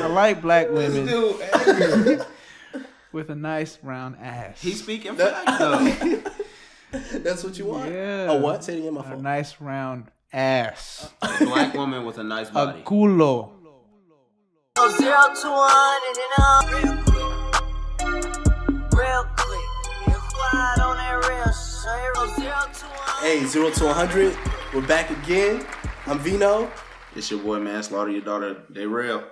I like black women Dude, Edgar. with a nice round ass. He's speaking facts though. That's what you want? Yeah. A what? Say it again, my A fault. nice round ass. A black woman with a nice A body. culo. 0 to 100 and real quick. You quiet on that real shit. 0 to 100. Hey, 0 to 100. We're back again. I'm Vino. It's your boy Manslaughter, your daughter, they real.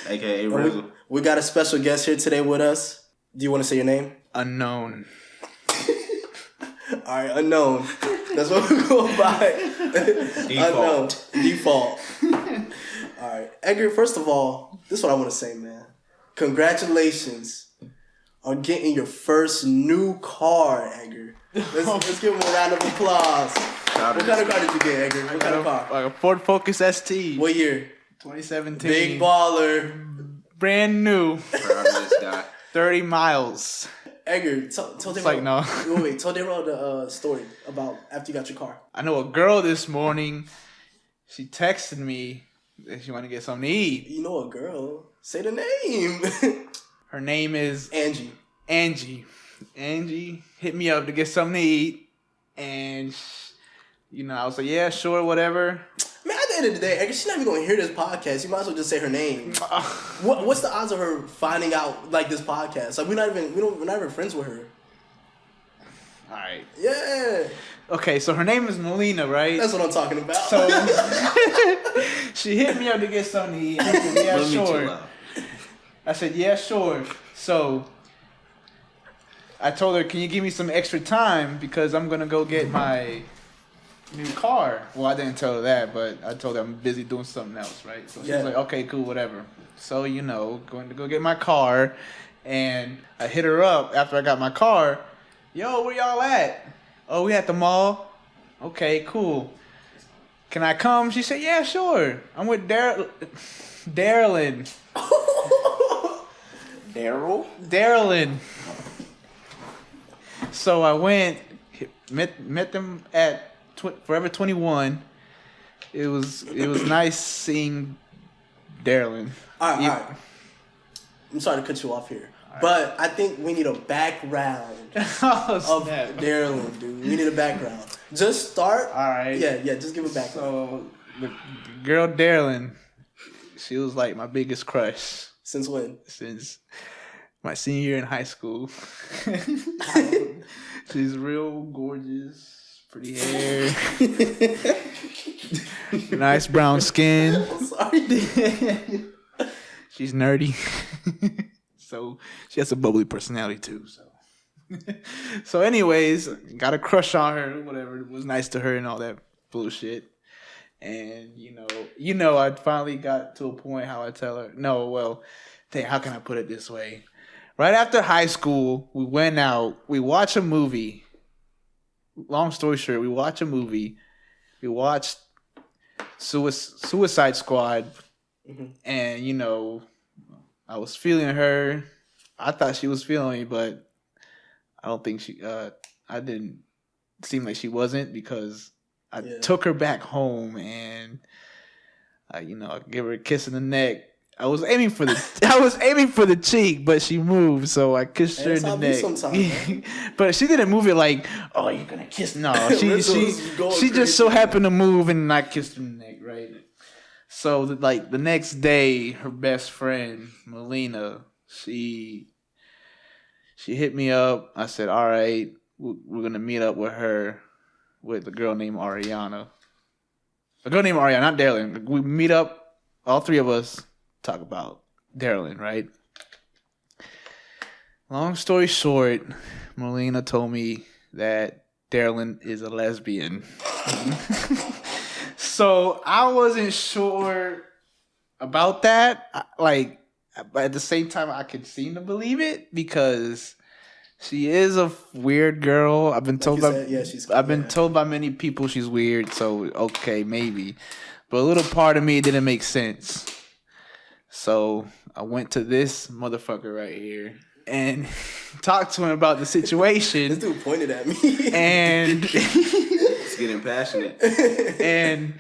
AKA Rizzle. We got a special guest here today with us. Do you want to say your name? Unknown. All right, Unknown. That's what we're going by. Unknown. Default. All right. Edgar, first of all, this is what I want to say, man. Congratulations on getting your first new car, Edgar. Let's give him a round of applause. What kind of car did you get, Edgar? What kind of car? Like a Ford Focus ST. What year? 2017. Big baller. Brand new. Proud of this guy. 30 miles. Edgar, tell It's like, no. Wait, tell Daryl the story about after you got your car. I know a girl this morning. She texted me that she wanted to get something to eat. You know a girl. Say the name. Her name is Angie. Angie hit me up to get something to eat. And, I was like, yeah, sure, whatever. Man, at the end of the day, Edgar, she's not even going to hear this podcast. You might as well just say her name. What's the odds of her finding out like this podcast? Like we're not even friends with her. All right. Yeah, Okay, so her name is Melina, right? that's what I'm talking about. So she hit me up to get something to eat. I said, yeah, Let me chill sure. out. I said, yeah, sure. So I told her, can you give me some extra time because I'm going to go get my new car. Well, I didn't tell her that, but I told her I'm busy doing something else, right? So she was like, okay, cool, whatever. So, going to go get my car. And I hit her up after I got my car. Yo, where y'all at? Oh, we at the mall. Okay, cool. Can I come? She said, yeah, sure. I'm with Darylyn. Darylyn. So I went, met them at Forever 21. It was nice seeing Darylyn. all right. I'm sorry to cut you off here, but I think we need a background Oh, of snap. Daryl, dude. We need a background. Just start. All right. Yeah. Just give a background. So the girl Darylyn, she was like my biggest crush Since when? since my senior year in high school. She's real gorgeous, pretty hair, nice brown skin. Sorry. She's nerdy. So she has a bubbly personality too. So anyways, got a crush on her, whatever. It was nice to her and all that bullshit. And I finally got to a point how I tell her, how can I put it this way? Right after high school, we went out, we watched a movie. Long story short, we watched a movie. We watched Suicide Squad. Mm-hmm. And, I was feeling her. I thought she was feeling me, but I don't think I didn't seem like she wasn't because I took her back home and, I gave her a kiss in the neck. I was aiming for the cheek, but she moved, so I kissed her in the neck. But she didn't move it like, oh, you're gonna kiss. No, she just so happened to move, and I kissed her in the neck, right? So the next day, her best friend Melina, she hit me up. I said, all right, we're gonna meet up with her, with a girl named Ariana. A girl named Ariana, not Darylyn. We meet up, all three of us. Talk about Darylyn, right? Long story short, Melina told me that Darylyn is a lesbian. So I wasn't sure about that. But at the same time, I could seem to believe it because she is a weird girl. I've been told told by many people she's weird. So okay, maybe, but a little part of me didn't make sense. So I went to this motherfucker right here and talked to him about the situation. This dude pointed at me. And It's getting passionate. and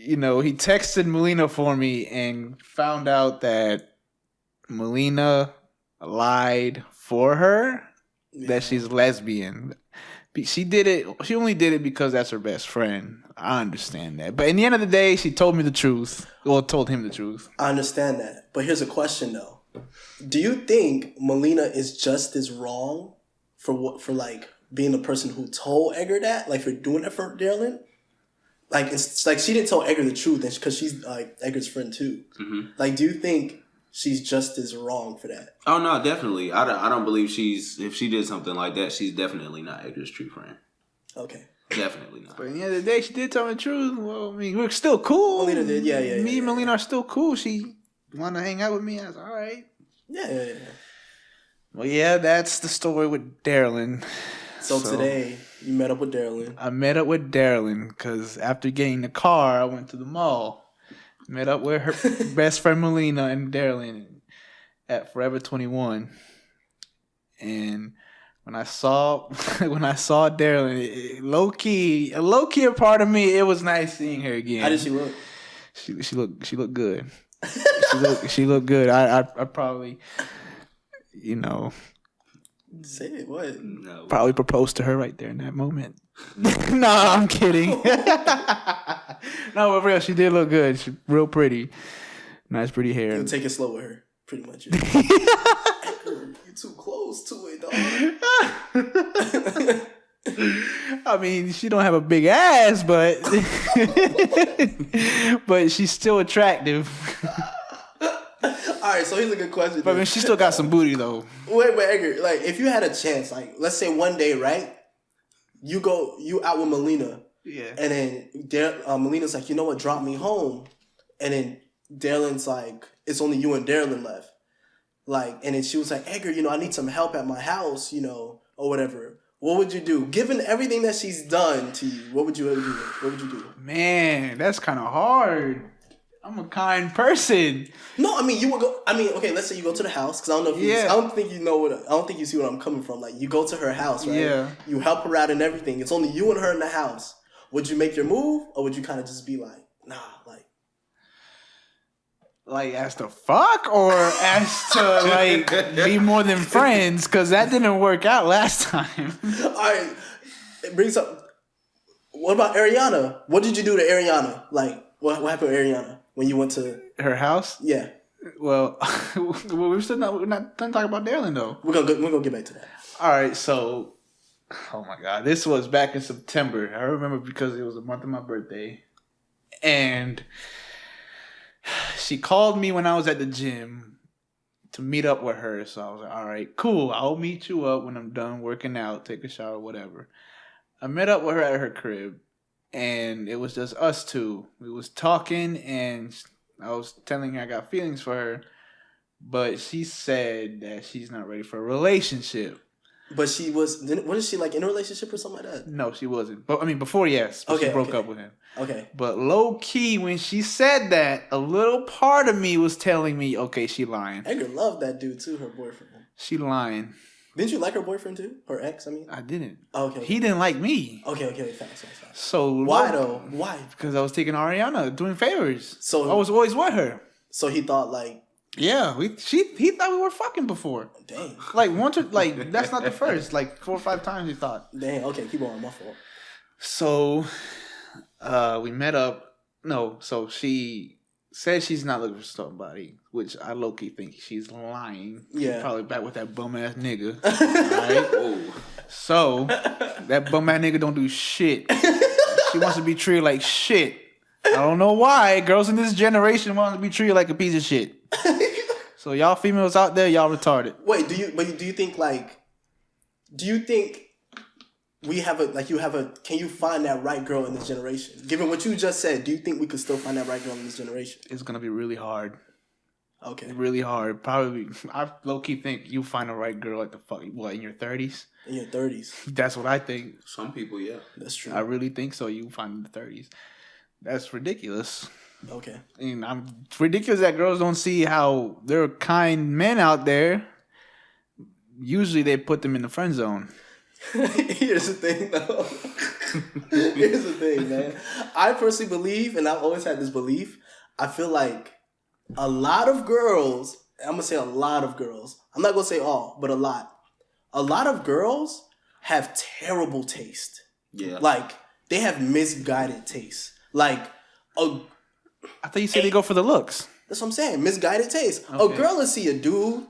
he texted Melina for me and found out that Melina lied for her that she's lesbian. She did it. She only did it because that's her best friend. I understand that. But in the end of the day, she told me the truth. Well, told him the truth. I understand that. But here's a question, though. Do you think Melina is just as wrong for like being the person who told Edgar that, like for doing that for Darylyn? Like it's like she didn't tell Edgar the truth, because she's like Edgar's friend too. Mm-hmm. Like, do you think she's just as wrong for that? Oh no, definitely. I don't believe if she did something like that, she's definitely not Edgar's true friend. Okay. Definitely not. But at the end of the day, she did tell me the truth. Well, I mean, we're still cool. Melina did, yeah. Me and Melina are still cool. She wanted to hang out with me. I was all right. Yeah. Well, yeah, that's the story with Darylyn. So today, you met up with Darylyn. I met up with Darylyn because after getting the car, I went to the mall. Met up with her best friend Melina and Darylyn at Forever 21. And when I saw Darylyn, low key a part of me, it was nice seeing her again. How did she look? She looked good. she looked good. I probably, say it. What? No. Probably proposed to her right there in that moment. No, I'm kidding. No, but for real, she did look good. She's real pretty. Nice, pretty hair. You'll take it slow with her, pretty much. You're too close to it, dog. I mean, she don't have a big ass, but but she's still attractive. All right, so here's a good question. But I mean, she still got some booty though. Wait, Edgar. Like, if you had a chance, like, let's say one day, right? You out with Melina. Yeah. And then Melina's like, you know what? Drop me home. And then Darylyn's like, it's only you and Darylyn left. Like, and then she was like, Edgar, I need some help at my house, or whatever. What would you do? Given everything that she's done to you, what would you do? What would you do? Man, that's kind of hard. I'm a kind person. No, I mean, you would go. I mean, okay, let's say you go to the house, because I don't know if I don't think I don't think you see what I'm coming from. Like, you go to her house, right? Yeah. You help her out and everything. It's only you and her in the house. Would you make your move, or would you kind of just be like, nah, like as to fuck, or as to like be more than friends? Because that didn't work out last time. All right, it brings up. What about Ariana? What did you do to Ariana? Like, what happened to Ariana when you went to her house? Yeah. Well, we're not done talking about Darylyn though. We're gonna get back to that. All right, so. Oh my God, this was back in September. I remember because it was a month of my birthday. And she called me when I was at the gym to meet up with her. So I was like, all right, cool. I'll meet you up when I'm done working out, take a shower, whatever. I met up with her at her crib, and it was just us two. We was talking, and I was telling her I got feelings for her, but she said that she's not ready for a relationship. But she wasn't she like in a relationship or something like that? No, she wasn't. But I mean, before, yes. But she broke up with him. Okay. But low key, when she said that, a little part of me was telling me, okay, she lying. Edgar loved that dude too, her boyfriend. She lying. Didn't you like her boyfriend too? Her ex, I mean? I didn't. Okay. He didn't like me. Okay, facts. So why though? Why? Because I was taking Ariana, doing favors. So I was always with her. So he thought like. Yeah, he thought we were fucking before. Dang. Like that's not the first. Like 4 or 5 times he thought. Dang. Okay, keep on. My fault. So, we met up. No, so she said she's not looking for somebody, which I low-key think she's lying. Yeah. She's probably back with that bum-ass nigga. Alright? Oh. So, that bum-ass nigga don't do shit. She wants to be treated like shit. I don't know why. Girls in this generation want to be treated like a piece of shit. So, y'all females out there, y'all retarded. Wait, do you think can you find that right girl in this generation? Given what you just said, do you think we could still find that right girl in this generation? It's going to be really hard. Okay. Really hard. Probably, I low-key think you find the right girl in your 30s? In your 30s. That's what I think. Some people, yeah. That's true. I really think so. You find in the 30s. That's ridiculous. Okay. And it's ridiculous that girls don't see how there are kind men out there. Usually they put them in the friend zone. Here's the thing, though. Here's the thing, man. I personally believe, and I've always had this belief, I feel like a lot of girls, I'm going to say a lot of girls, I'm not going to say all, but a lot of girls have terrible taste. Yeah. Like, they have misguided taste. Like, I thought you said they go for the looks. That's what I'm saying. Misguided taste. Okay. A girl will see a dude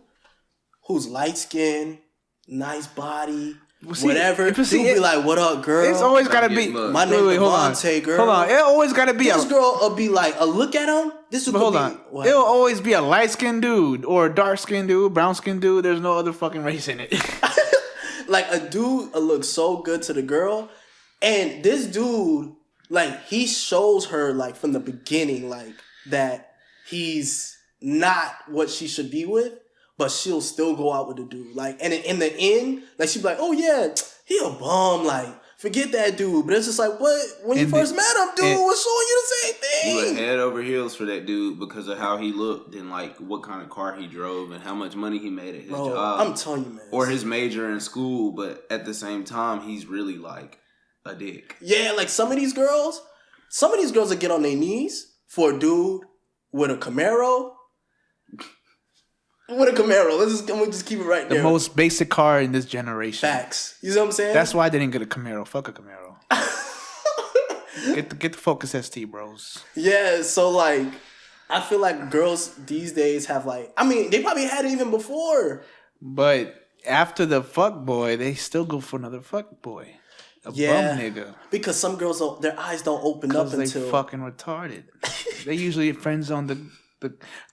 who's light-skinned, nice body, whatever. Dude be like, what up, girl? It's always got to be. My name is Devontae, girl. Hold on. It always got to be. This girl will be like, a look at him. This will hold on. It'll always be a light-skinned dude or a dark-skinned dude, brown-skinned dude. There's no other fucking race in it. Like, a dude looks so good to the girl. And this dude, like, he shows her, like, from the beginning, like, that he's not what she should be with, but she'll still go out with the dude. Like, and in the end, like, she'll be like, oh, yeah, he a bum. Like, forget that dude. But it's just like, what? When you first met him, dude was showing you the same thing. You were head over heels for that dude because of how he looked and, like, what kind of car he drove and how much money he made at his job. I'm telling you, man. Or his major in school, but at the same time, he's really, like, a dick. Yeah, like, some of these girls will get on their knees for a dude with a Camaro. With a Camaro. We'll just keep it right there. The most basic car in this generation. Facts. You know what I'm saying? That's why I didn't get a Camaro. Fuck a Camaro. Get the Focus ST, bros. Yeah, so like, I feel like girls these days have like, I mean, they probably had it even before. But after the fuck boy, they still go for another fuck boy. A bum nigga. Because some girls, their eyes don't open up until they fucking retarded. They usually friends on the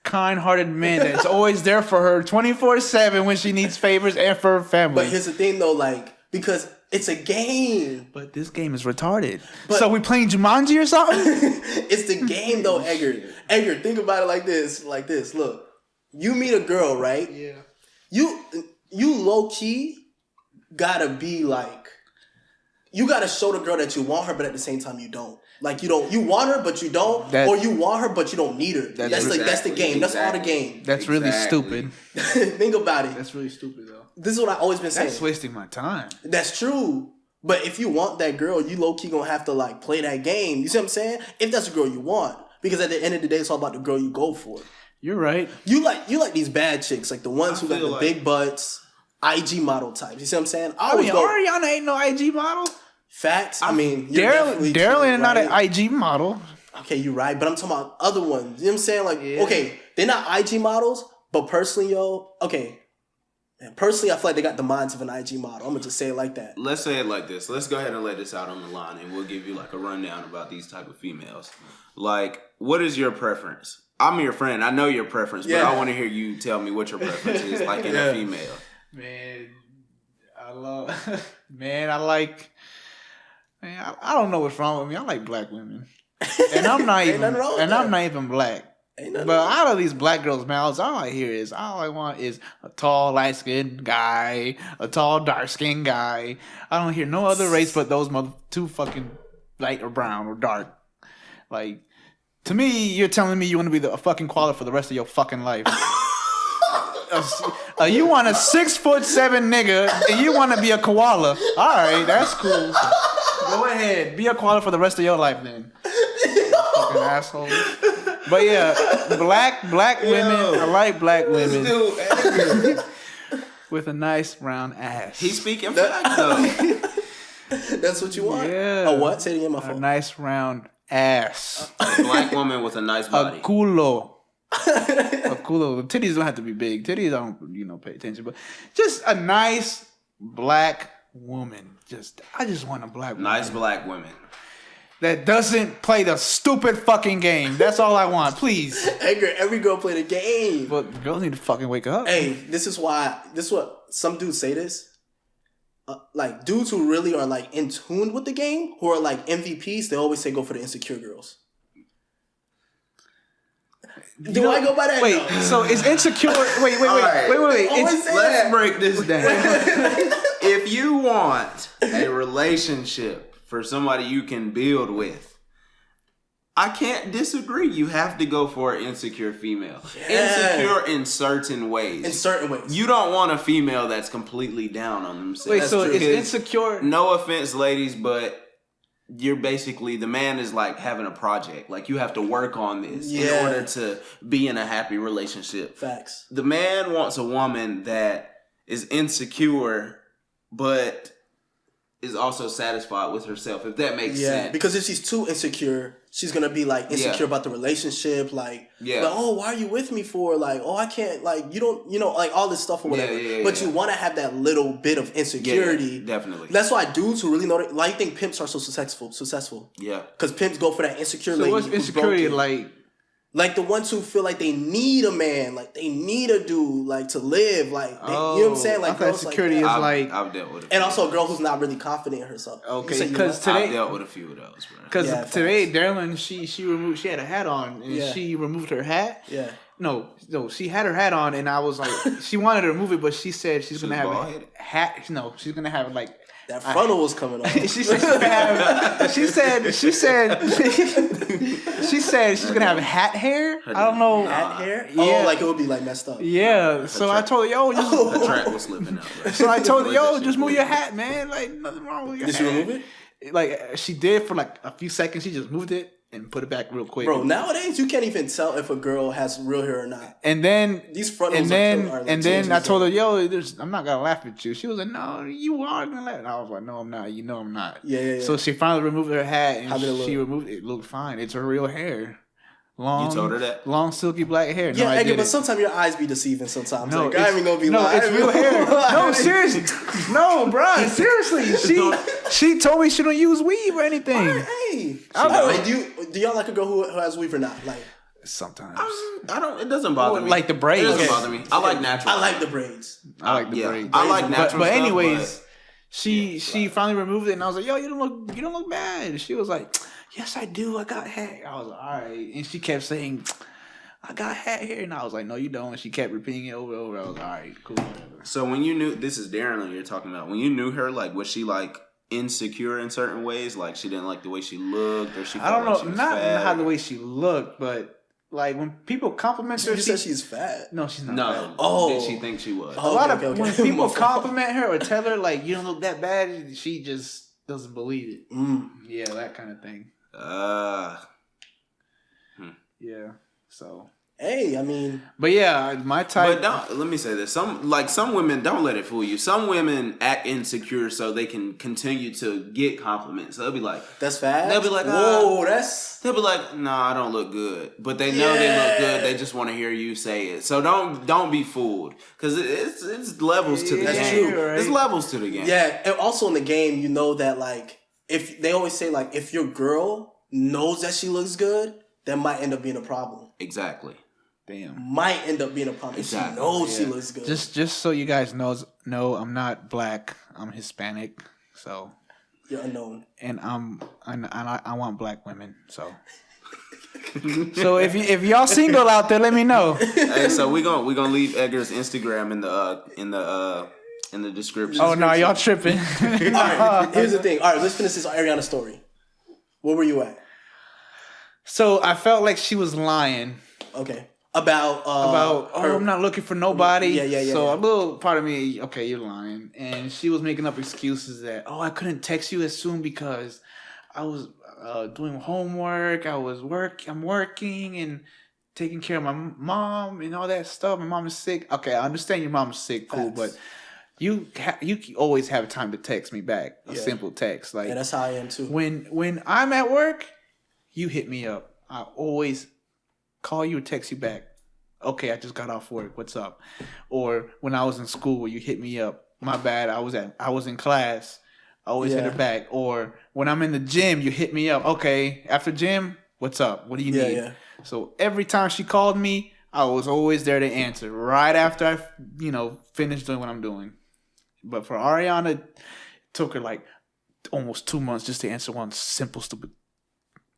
kind-hearted man that's always there for her 24/7 when she needs favors and for her family. But here's the thing, though, like, because it's a game. But this game is retarded. So we playing Jumanji or something? It's the game, though, Edgar. Edgar, think about it like this. Look, you meet a girl, right? Yeah. You low-key gotta be like, you gotta show the girl that you want her, but at the same time you don't. Like, you want her, but you don't. Or you want her, but you don't need her. That's the game. That's all the game. That's really stupid. Think about it. That's really stupid, though. This is what I've always been saying. That's wasting my time. That's true. But if you want that girl, you low-key gonna have to, like, play that game. You see what I'm saying? If that's a girl you want. Because at the end of the day, it's all about the girl you go for. You're right. You like these bad chicks. Like, the ones who got the big butts, IG model types. You see what I'm saying? Ariana ain't no IG model. Facts. I mean, Daryl ain't not an IG model. Okay, you're right. But I'm talking about other ones. You know what I'm saying? Like, okay, they're not IG models, but personally, personally, I feel like they got the minds of an IG model. I'm going to just say it like that. Let's say it like this. Let's go ahead and lay this out on the line, and we'll give you, like, a rundown about these type of females. Like, what is your preference? I'm your friend. I know your preference, but I want to hear you tell me what your preference is, like, in a female. Man, I don't know what's wrong with me. I like black women, and I'm not even. I'm not even black. But out of these black girls' mouths, all I want is a tall, light-skinned guy, a tall, dark-skinned guy. I don't hear no other race but those two fucking light or brown or dark. Like, to me, you're telling me you want to be a fucking koala for the rest of your fucking life. You want a 6'7" nigga, and you want to be a koala. All right, that's cool. Go ahead, be a koala for the rest of your life, then. Fucking asshole. But yeah, black women. I like black women with a nice round ass. He's speaking facts, though. That's what you want. Yeah. A what? Say it again, my phone. A nice round ass. A black woman with a nice body. A culo. The titties don't have to be big. Titties I don't pay attention, but just a nice black woman. I just want a black woman. Nice black women. That doesn't play the stupid fucking game. That's all I want, please. Edgar, every girl play the game. But girls need to fucking wake up. Hey, this is what some dudes say this. Like, dudes who really are, like, in tune with the game, who are, like, MVPs, they always say go for the insecure girls. Do I go by that? Wait, so is insecure... Wait. Let's break this down. If you want a relationship for somebody you can build with, I can't disagree. You have to go for an insecure female. Yeah. Insecure in certain ways. You don't want a female that's completely down on themselves. Wait, so is insecure... No offense, ladies, but you're basically, the man is like having a project. Like, you have to work on this in order to be in a happy relationship. Facts. The man wants a woman that is insecure, but is also satisfied with herself, if that makes sense. Yeah, because if she's too insecure, she's gonna be like insecure about the relationship, like, oh, why are you with me for? Like, oh, I can't, like, you don't, like all this stuff or whatever. But you want to have that little bit of insecurity. Definitely. That's why dudes who really know that, like, I think pimps are so successful. Yeah. Because pimps go for that insecure lady. So what's insecurity like? Like the ones who feel like they need a man, like they need a dude, like to live, like they, you know what I'm saying? Like girls insecurity like is like I've dealt with it, and also a girl who's not really confident in herself. Okay, because today I've dealt with a few of those, bro. Because today, Darylyn, she had a hat on and she removed her hat. Yeah. No, she had her hat on and I was like, she wanted to remove it, but she said she's gonna have a hat. No, she's gonna have like. That frontal was coming off. She said she's gonna have hat hair. I don't know. Hat hair? Yeah. Oh, like it would be like messed up. Yeah. So I told her, yo, just the track was slipping out. Bro. So I told her, yo, just move your hat, man. Like nothing wrong with your hat. Did she remove it? Like she did for like a few seconds. She just moved it and put it back real quick. Bro, nowadays you can't even tell if a girl has real hair or not. And then these frontals and then I told her, yo, I'm not gonna laugh at you. She was like, no, you are gonna laugh. And I was like, no, I'm not. You know I'm not. Yeah. So she finally removed her hat and she removed it. It looked fine. It's her real hair. Long, you told her that? Long, silky black hair. Yeah, Edgar, but sometimes your eyes be deceiving sometimes. No, like, I ain't gonna be lying. It's real hair. No, seriously. No, bro. Seriously. She told me she don't use weave or anything. Hey. Do y'all like a girl who has weave or not? Like sometimes. It doesn't bother me. Like the braids. It doesn't bother me. I like natural. I like the braids. I like the braids. I like natural. But anyways, she finally removed it and I was like, yo, you don't look bad. She was like, yes, I do. I got hat. I was like, all right. And she kept saying, I got hat here. And I was like, no, you don't. And she kept repeating it over and over. I was like, all right, cool, whatever. So when you knew, this is Darren you're talking about, when you knew her, like, was she, like, insecure in certain ways? Like, she didn't like the way she looked? Or she I don't know. like she was fat, not the way she looked, but, like, when people compliment her. You said she's fat? No, she's not fat. Oh. Did she think she was? When people compliment her or tell her, like, you don't look that bad, she just doesn't believe it. Yeah, that kind of thing. Yeah. So. Hey, I mean. But yeah, my type. But let me say this: some women, don't let it fool you. Some women act insecure so they can continue to get compliments. So they'll be like, "That's fast." They'll be like, "Whoa, that's." They'll be like, "Nah, I don't look good," but they know they look good. They just want to hear you say it. So don't be fooled, because it's levels to the game. That's true, right? It's levels to the game. Yeah, and also in the game, you know that like if they always say like if your girl knows that she looks good, that might end up being a problem. Exactly. Damn. Might end up being a problem. Exactly. If she knows she looks good. Just so you guys know, I'm not black. I'm Hispanic. So you're unknown. And I want black women. So if y'all single out there, let me know. Hey, so we gonna leave Edgar's Instagram in the description. Oh no, y'all tripping. All right, here's the thing. All right, let's finish this Ariana story. Where were you at? So I felt like she was lying. Okay. About I'm not looking for nobody. Yeah. So a little part of me, okay, you're lying. And she was making up excuses that, I couldn't text you as soon because I was doing homework. I'm working and taking care of my mom and all that stuff. My mom is sick. Okay, I understand your mom's sick, cool, but you always have time to text me back. A simple text, like that's how I am too. When I'm at work, you hit me up. I always call you or text you back. Okay, I just got off work. What's up? Or when I was in school, you hit me up. My bad. I was in class. I always hit her back. Or when I'm in the gym, you hit me up. Okay, after gym, what's up? What do you need? Yeah. So every time she called me, I was always there to answer. Right after I, finished doing what I'm doing. But for Ariana, it took her like almost 2 months just to answer one simple, stupid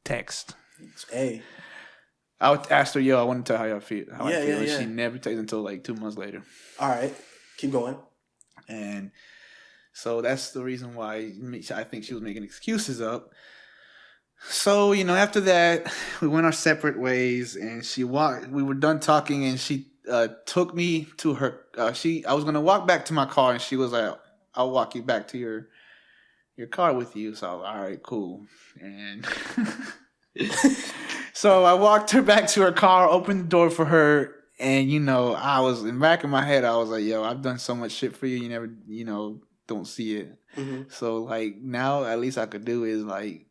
text. Hey. I asked her, I want to tell how I feel. Yeah. She never texted until like 2 months later. All right. Keep going. And so that's the reason why I think she was making excuses up. So, after that, we went our separate ways and we were done talking and she took me to her, I was going to walk back to my car and she was like, I'll walk you back to your car with you. So I was, all right, cool. And so I walked her back to her car, opened the door for her. And, you know, I was in the back of my head, I was like, yo, I've done so much shit for you. You never, you know, don't see it. Mm-hmm. So, like, now at least I could do is, like,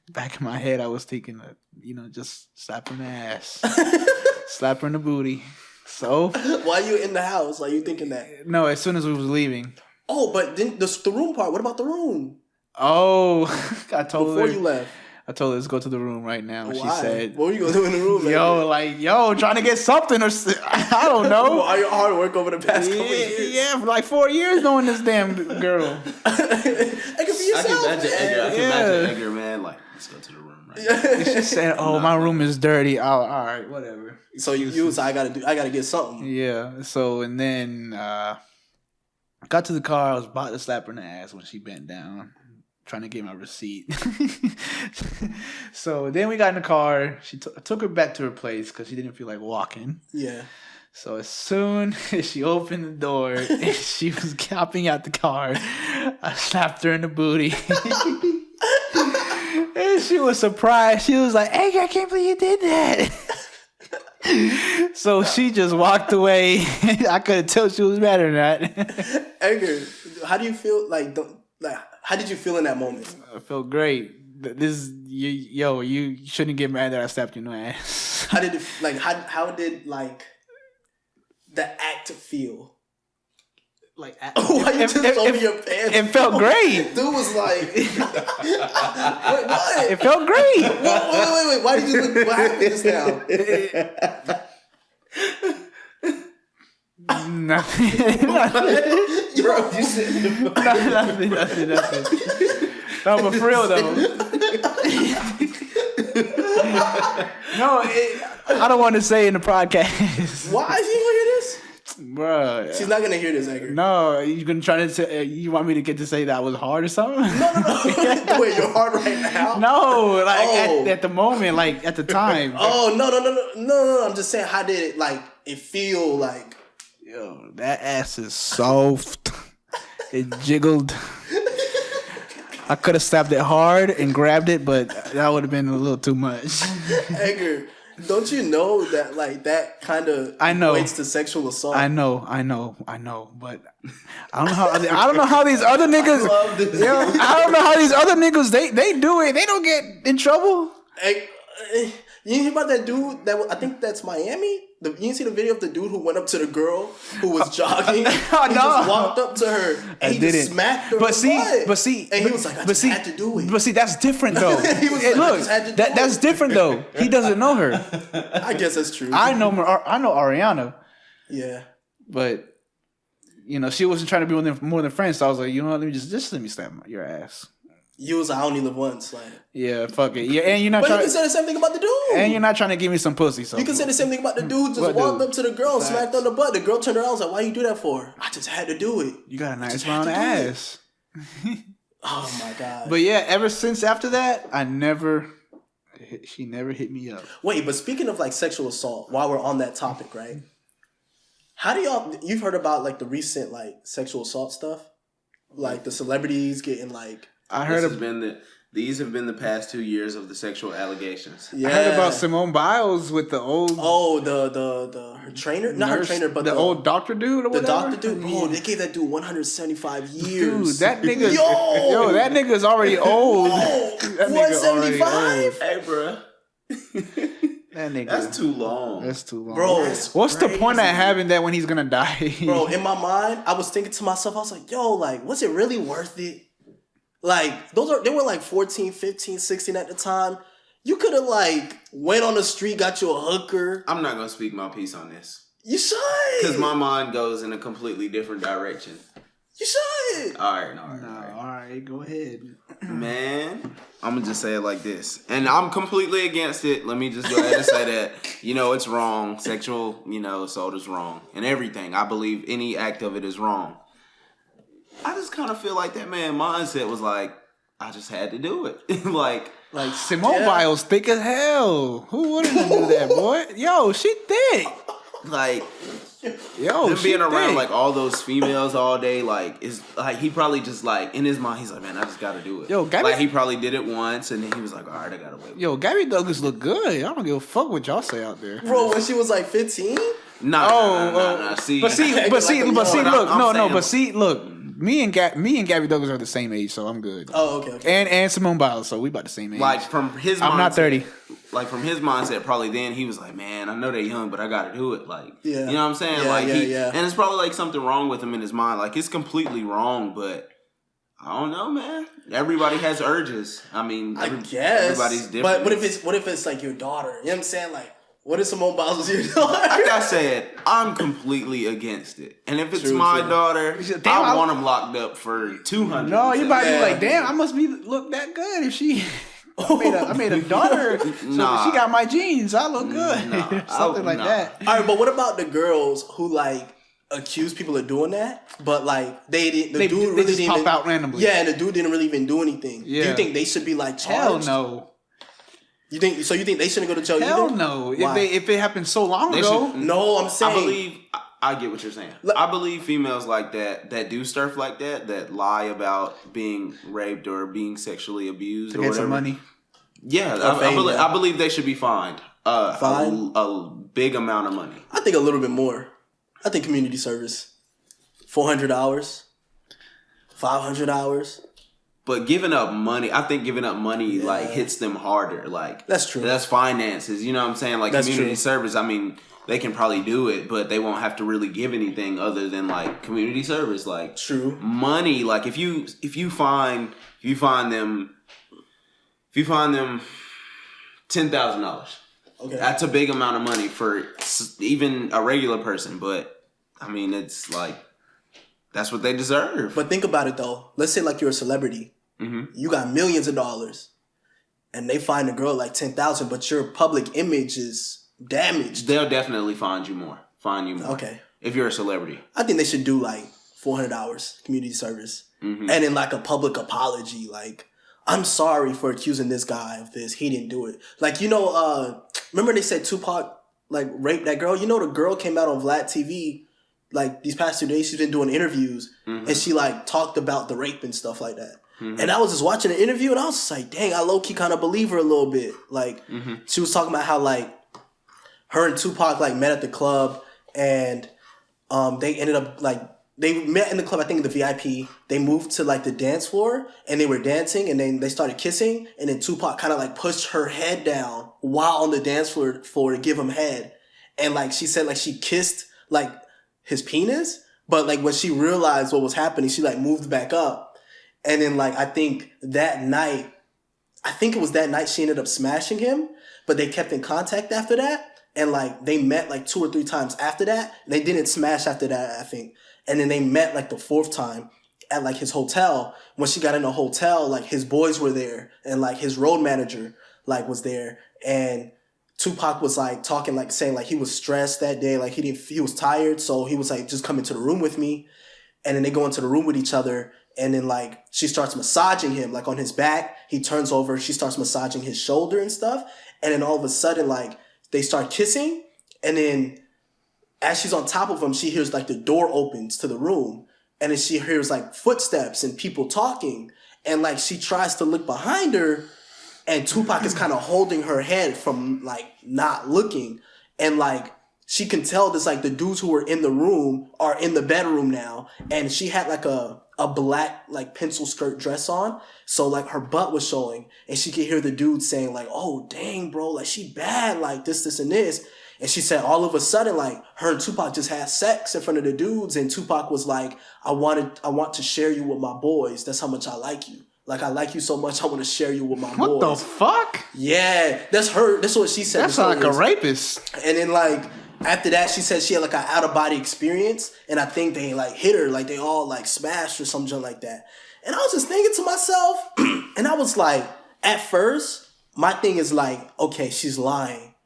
back in my head, I was thinking, you know, just slap her in the ass. Slap her in the booty. So. Why you in the house? Like, you thinking that? No, as soon as we was leaving. Oh, but then the room part, what about the room? Oh, I told her. Before you left. I told her, let's go to the room right now. Why? She said, what were you going to do in the room? Yo, trying to get something or I don't know. Well, all your hard work over the past couple years. Yeah, for like 4 years knowing this damn girl. I can imagine Edgar, man, like, let's go to the room right now. She said, oh, my room is dirty. Oh, all right, whatever. So you was, I gotta get something. Yeah, so, and then got to the car. I was about to slap her in the ass when she bent down. Trying to get my receipt. So then we got in the car. She took her back to her place because she didn't feel like walking. Yeah. So as soon as she opened the door and she was hopping out the car, I slapped her in the booty. And she was surprised. She was like, hey, I can't believe you did that. So she just walked away. I couldn't tell she was mad or not. Edgar, how do you feel how did you feel in that moment? I felt great. You shouldn't get mad that I slapped you in the ass. How did it how did the act feel? Like, why you just over your pants? It felt great. Dude was like, wait, what? It felt great. Wait. Why did you look? What happened just now? Nothing. Bro, you said nothing. No, but for real though. No, I don't want to say in the podcast. Why is he gonna hear this? Bruh. She's not gonna hear this, Edgar. No, you gonna try to say, you want me to get to say that I was hard or something? No. Wait, you're hard right now? No, like at the moment, like at the time. Oh, no. I'm just saying, how did it feel like? Yo, that ass is soft. It jiggled. I could have slapped it hard and grabbed it, but that would have been a little too much. Edgar, don't you know that that kind of equates to sexual assault? I know, but I don't know how these other niggas. I don't know how these other niggas they do it. They don't get in trouble. You hear about that dude? I think that's Miami. You didn't see the video of the dude who went up to the girl who was jogging? He just walked up to her and he just smacked her. But see, and he was like, I just had to do it. But see, that's different though. He was like, I just had to do it. That's different though. He doesn't know her. I guess that's true. I know Ariana. Yeah, but you know she wasn't trying to be more than friends. So I was like, you know what? Let me just let me slap your ass. You was I only live once, yeah, fuck it, yeah, and you're not. But you can say the same thing about the dude. And you're not trying to give me some pussy, so you can say the same thing about the dude. Just walked up to the girl, and smacked on the butt. The girl turned around, and was like, "Why you do that for?" I just had to do it. You got a nice round ass. Oh my god! But yeah, ever since after that, she never hit me up. Wait, but speaking of sexual assault, while we're on that topic, right? How do you've heard about the recent sexual assault stuff, the celebrities getting I heard these have been the past 2 years of the sexual allegations. Yeah. I heard about Simone Biles with the old her trainer, not her trainer, but the old doctor dude or whatever. The doctor dude. Oh, they gave that dude 175 years. Dude, that nigga. Yo, that nigga's already old. 175. Hey, bro. That nigga. That's too long. That's too long. Bro, what's the point of having that when he's gonna die? Bro, in my mind, I was thinking to myself, I was like, yo, was it really worth it? They were 14, 15, 16 at the time. You could have went on the street, got you a hooker. I'm not gonna speak my piece on this. You should. Because my mind goes in a completely different direction. You should. All right. All right, go ahead. Man, I'm gonna just say it like this. And I'm completely against it. Let me just go ahead and say that. It's wrong. Sexual, assault is wrong. And everything. I believe any act of it is wrong. I just kind of feel like that man mindset was I just had to do it. Like Simone Biles thick as hell. Who wouldn't do that, boy? Yo, she thick. like, yo, him being around thick. like all those females all day, like, is like he probably just like in his mind he's like, man, I just got to do it. Yo, Gabby, like he probably did it once, and then he was like, all right, I gotta wait. Yo, Gabby Douglas look good. I don't give a fuck what y'all say out there, bro. When she was like 15. No. See, look, Me and Gabby Douglas are the same age, so I'm good. Oh, okay. And Simone Biles, so we about the same age. Like from his mindset, I'm not 30. Like from his mindset, probably then he was like, man, I know they're young, but I got to do it. Like, yeah. You know what I'm saying? Yeah, like, yeah. And it's probably like something wrong with him in his mind. Like, it's completely wrong, but I don't know, man. Everybody has urges. I mean, I guess everybody's different. But what if it's like your daughter? You know what I'm saying? Like, what if Simone Biles was your daughter? Like I said, I'm completely against it. And if it's my daughter, I want him locked up for 200. No, you might be like, damn, I must look that good if she. I made a daughter, so she got my genes. I look good, something like that. All right, but what about the girls who like accuse people of doing that, but like they didn't? The dude really just pop out randomly. Yeah, and the dude didn't really even do anything. Yeah. Do you think they should be like Hell charged? no. You think they shouldn't go to jail? Hell either? no. Why? If it happened so long ago. No, I'm saying. I get what you're saying. I believe females like that do stuff like that lie about being raped or being sexually abused To or get whatever. some money. Yeah, I believe they should be fined. Fine? A big amount of money. I think a little bit more. I think community service. 400 hours. 500 hours. But giving up money, I think giving up money like hits them harder. Like that's true. That's finances. You know what I'm saying? Like that's community true. service. I mean, they can probably do it, but they won't have to really give anything other than like community service. Like true money. Like if you find them $10,000. Okay, that's a big amount of money for even a regular person. But I mean, it's like. That's what they deserve. But think about it though. Let's say like you're a celebrity. Mm-hmm. You got millions of dollars. And they find a girl like 10,000, but your public image is damaged. They'll definitely find you more. Okay. If you're a celebrity. I think they should do like 400 hours community service. Mm-hmm. And then like a public apology. Like, I'm sorry for accusing this guy of this. He didn't do it. Like, remember they said Tupac like raped that girl? You know, the girl came out on Vlad TV like these past 2 days. She's been doing interviews and she like talked about the rape and stuff like that. Mm-hmm. And I was just watching the interview and I was just like, dang, I low-key kind of believe her a little bit. Like she was talking about how like her and Tupac like met at the club and they ended up like, they met in the club, I think in the VIP. They moved to like the dance floor and they were dancing and then they started kissing and then Tupac kind of like pushed her head down while on the dance floor to give him head. And like she said like she kissed like his penis, but like when she realized what was happening, she like moved back up. And then like I think it was that night she ended up smashing him, but they kept in contact after that. And like they met like 2 or 3 times after that. They didn't smash after that, I think. And then they met like the 4th time at like his hotel. When she got in the hotel, like his boys were there and like his road manager like was there. And Tupac was like talking, like saying like he was stressed that day, like he was tired, so he was like, just come into the room with me. And then they go into the room with each other, and then like she starts massaging him like on his back. He turns over, she starts massaging his shoulder and stuff, and then all of a sudden like they start kissing, and then as she's on top of him, she hears like the door opens to the room, and then she hears like footsteps and people talking, and like she tries to look behind her. And Tupac is kind of holding her head from like not looking. And like she can tell this like the dudes who were in the room are in the bedroom now. And she had like a black like pencil skirt dress on. So like her butt was showing. And she could hear the dude saying like, oh dang bro, like she bad, like this and this. And she said all of a sudden like her and Tupac just had sex in front of the dudes. And Tupac was like, I want to share you with my boys. That's how much I like you. Like, I like you so much, I want to share you with my boys. What the fuck? Yeah, that's her. That's what she said. That sounds like a rapist. And then, like, after that, she said she had, like, an out-of-body experience. And I think they, like, hit her. Like, they all, like, smashed or something like that. And I was just thinking to myself, and I was like, at first, my thing is like, okay, she's lying.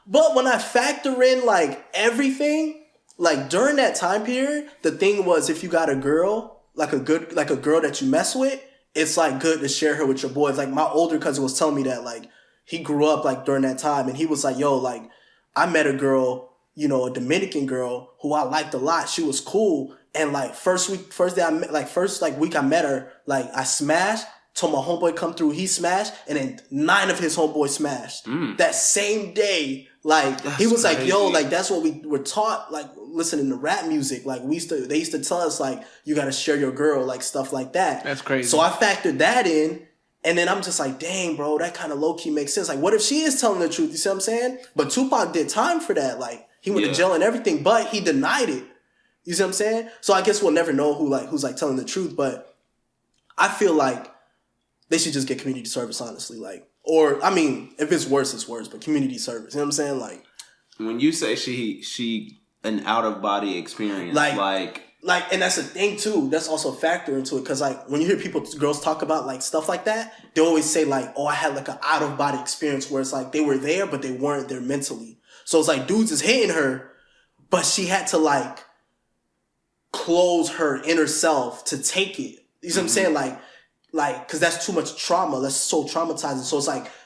But when I factor in, like, everything, like, during that time period, the thing was if you got a girl, like a girl that you mess with, it's like good to share her with your boys. Like my older cousin was telling me that like he grew up like during that time and he was like, yo, like I met a girl you know, a Dominican girl who I liked a lot. She was cool. And like first week I met her, like I smashed, told my homeboy come through, he smashed, and then 9 of his homeboys smashed. That same day, like that's he was crazy. Like, yo, like that's what we were taught, like listening to rap music. Like they used to tell us like you gotta share your girl, like stuff like that. That's crazy. So I factored that in. And then I'm just like, dang, bro, that kind of low-key makes sense. Like, what if she is telling the truth? You see what I'm saying? But Tupac did time for that. Like, he went to jail and everything, but he denied it. You see what I'm saying? So I guess we'll never know who's telling the truth. But I feel like they should just get community service, honestly. Like, or, I mean, if it's worse, it's worse. But community service, you know what I'm saying? Like, when you say she an out-of-body experience, like, and that's a thing too. That's also a factor into it. Cause like when you hear girls talk about like stuff like that, they always say like, oh, I had like an out of body experience where it's like they were there, but they weren't there mentally. So it's like dudes is hitting her, but she had to like close her inner self to take it. You know what I'm saying? Like, cause that's too much trauma. That's so traumatizing. So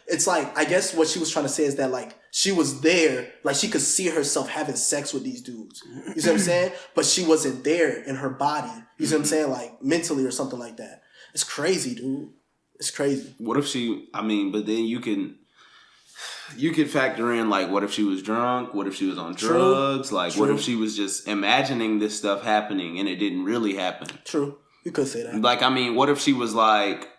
it's like, I guess what she was trying to say is that like, she was there, like she could see herself having sex with these dudes. You see what I'm saying? But she wasn't there in her body. You see what I'm saying? Like mentally or something like that. It's crazy, dude. It's crazy. What if but then you could factor in like, what if she was drunk? What if she was on drugs? Like, what if she was just imagining this stuff happening and it didn't really happen? True. You could say that. Like, I mean, what if she was like,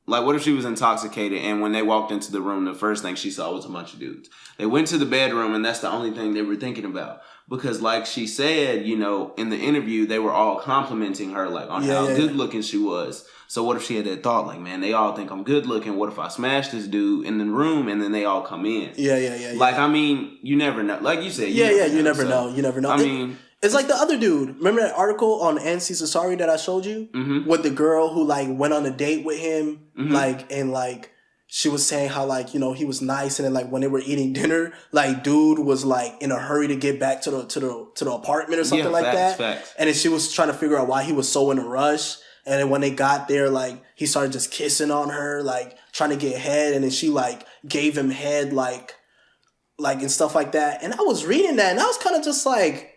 what if she was intoxicated and when they walked into the room, the first thing she saw was a bunch of dudes? They went to the bedroom and that's the only thing they were thinking about. Because like she said, you know, in the interview, they were all complimenting her like on how good looking she was. So what if she had that thought like, man, they all think I'm good looking. What if I smash this dude in the room and then they all come in? Yeah. Like, I mean, you never know. Like you said, you never know. You never know. I mean... It's like the other dude. Remember that article on Nancy's Nassar that I showed you? Mm-hmm. With the girl who like went on a date with him, like she was saying how like, you know, he was nice, and then like when they were eating dinner, like dude was like in a hurry to get back to the apartment or something facts. And then she was trying to figure out why he was so in a rush. And then when they got there, like he started just kissing on her, like trying to get head, and then she like gave him head like and stuff like that. And I was reading that and I was kind of just like,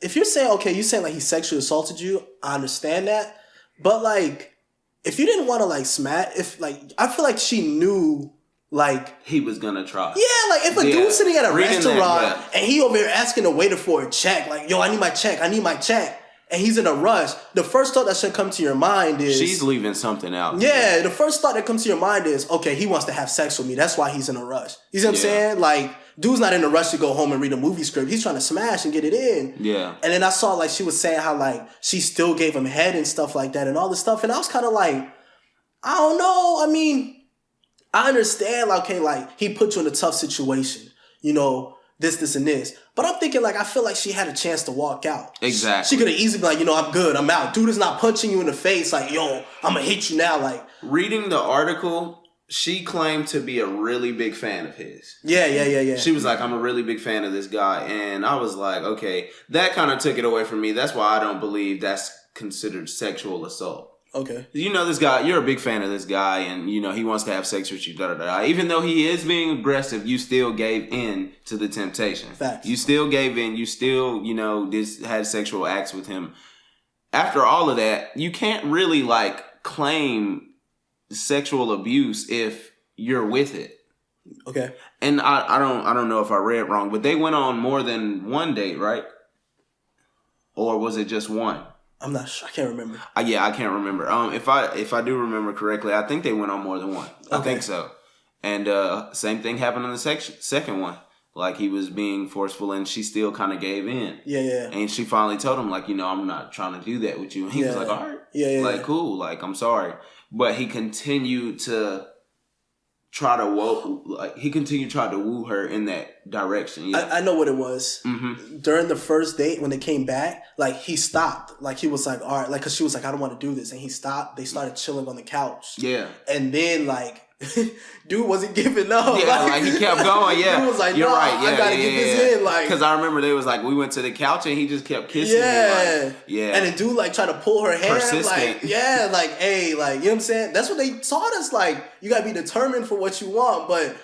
if you're saying, okay, you're saying like he sexually assaulted you, I understand that. But like, if you didn't want to like smack, I feel like she knew like he was gonna try. Yeah, like if a dude's sitting at a restaurant and he over here asking the waiter for a check, like, yo, I need my check, and he's in a rush, the first thought that should come to your mind is she's leaving something out. Yeah, the first thought that comes to your mind is, okay, he wants to have sex with me. That's why he's in a rush. You see what I'm saying? Like, dude's not in a rush to go home and read a movie script. He's trying to smash and get it in. Yeah. And then I saw like she was saying how like she still gave him head and stuff like that and all this stuff. And I was kind of like, I don't know. I mean, I understand like, okay, like he put you in a tough situation, you know, this and this. But I'm thinking like, I feel like she had a chance to walk out. Exactly. She could have easily been like, you know, I'm good, I'm out. Dude is not punching you in the face like, yo, I'm gonna hit you now. Like, reading the article, she claimed to be a really big fan of his. Yeah. She was like, I'm a really big fan of this guy. And I was like, okay, that kind of took it away from me. That's why I don't believe that's considered sexual assault. Okay. You know this guy, you're a big fan of this guy, and you know he wants to have sex with you, Even though he is being aggressive, you still gave in to the temptation. Facts. You still gave in, you still, you know, had sexual acts with him. After all of that, you can't really like claim sexual abuse if you're with it. Okay. And I don't know if I read wrong, but they went on more than one date, right? Or was it just one? I'm not sure. I can't remember. Yeah, I can't remember. If I do remember correctly, I think they went on more than one. Okay. I think so. And same thing happened on the second one. Like he was being forceful, and she still kind of gave in. Yeah. And she finally told him, like, you know, I'm not trying to do that with you. And he was like, all right. Yeah. Like, cool. Like, I'm sorry. But he continued to try to woo her in that direction. Yeah. I know what it was. Mm-hmm. During the first date, when they came back, like he stopped. Like he was like, all right, like, cause she was like, I don't want to do this, and he stopped. They started chilling on the couch. Yeah. And then like, dude wasn't giving up. Yeah, like he kept going. Yeah, dude was like, you're no, right. Yeah, I gotta get this in. Like, because I remember they was like, we went to the couch and he just kept kissing me. Like, yeah. And the dude like trying to pull her hair. Persistent. Like, yeah, like, hey, like, you know what I'm saying? That's what they taught us. Like, you gotta be determined for what you want, but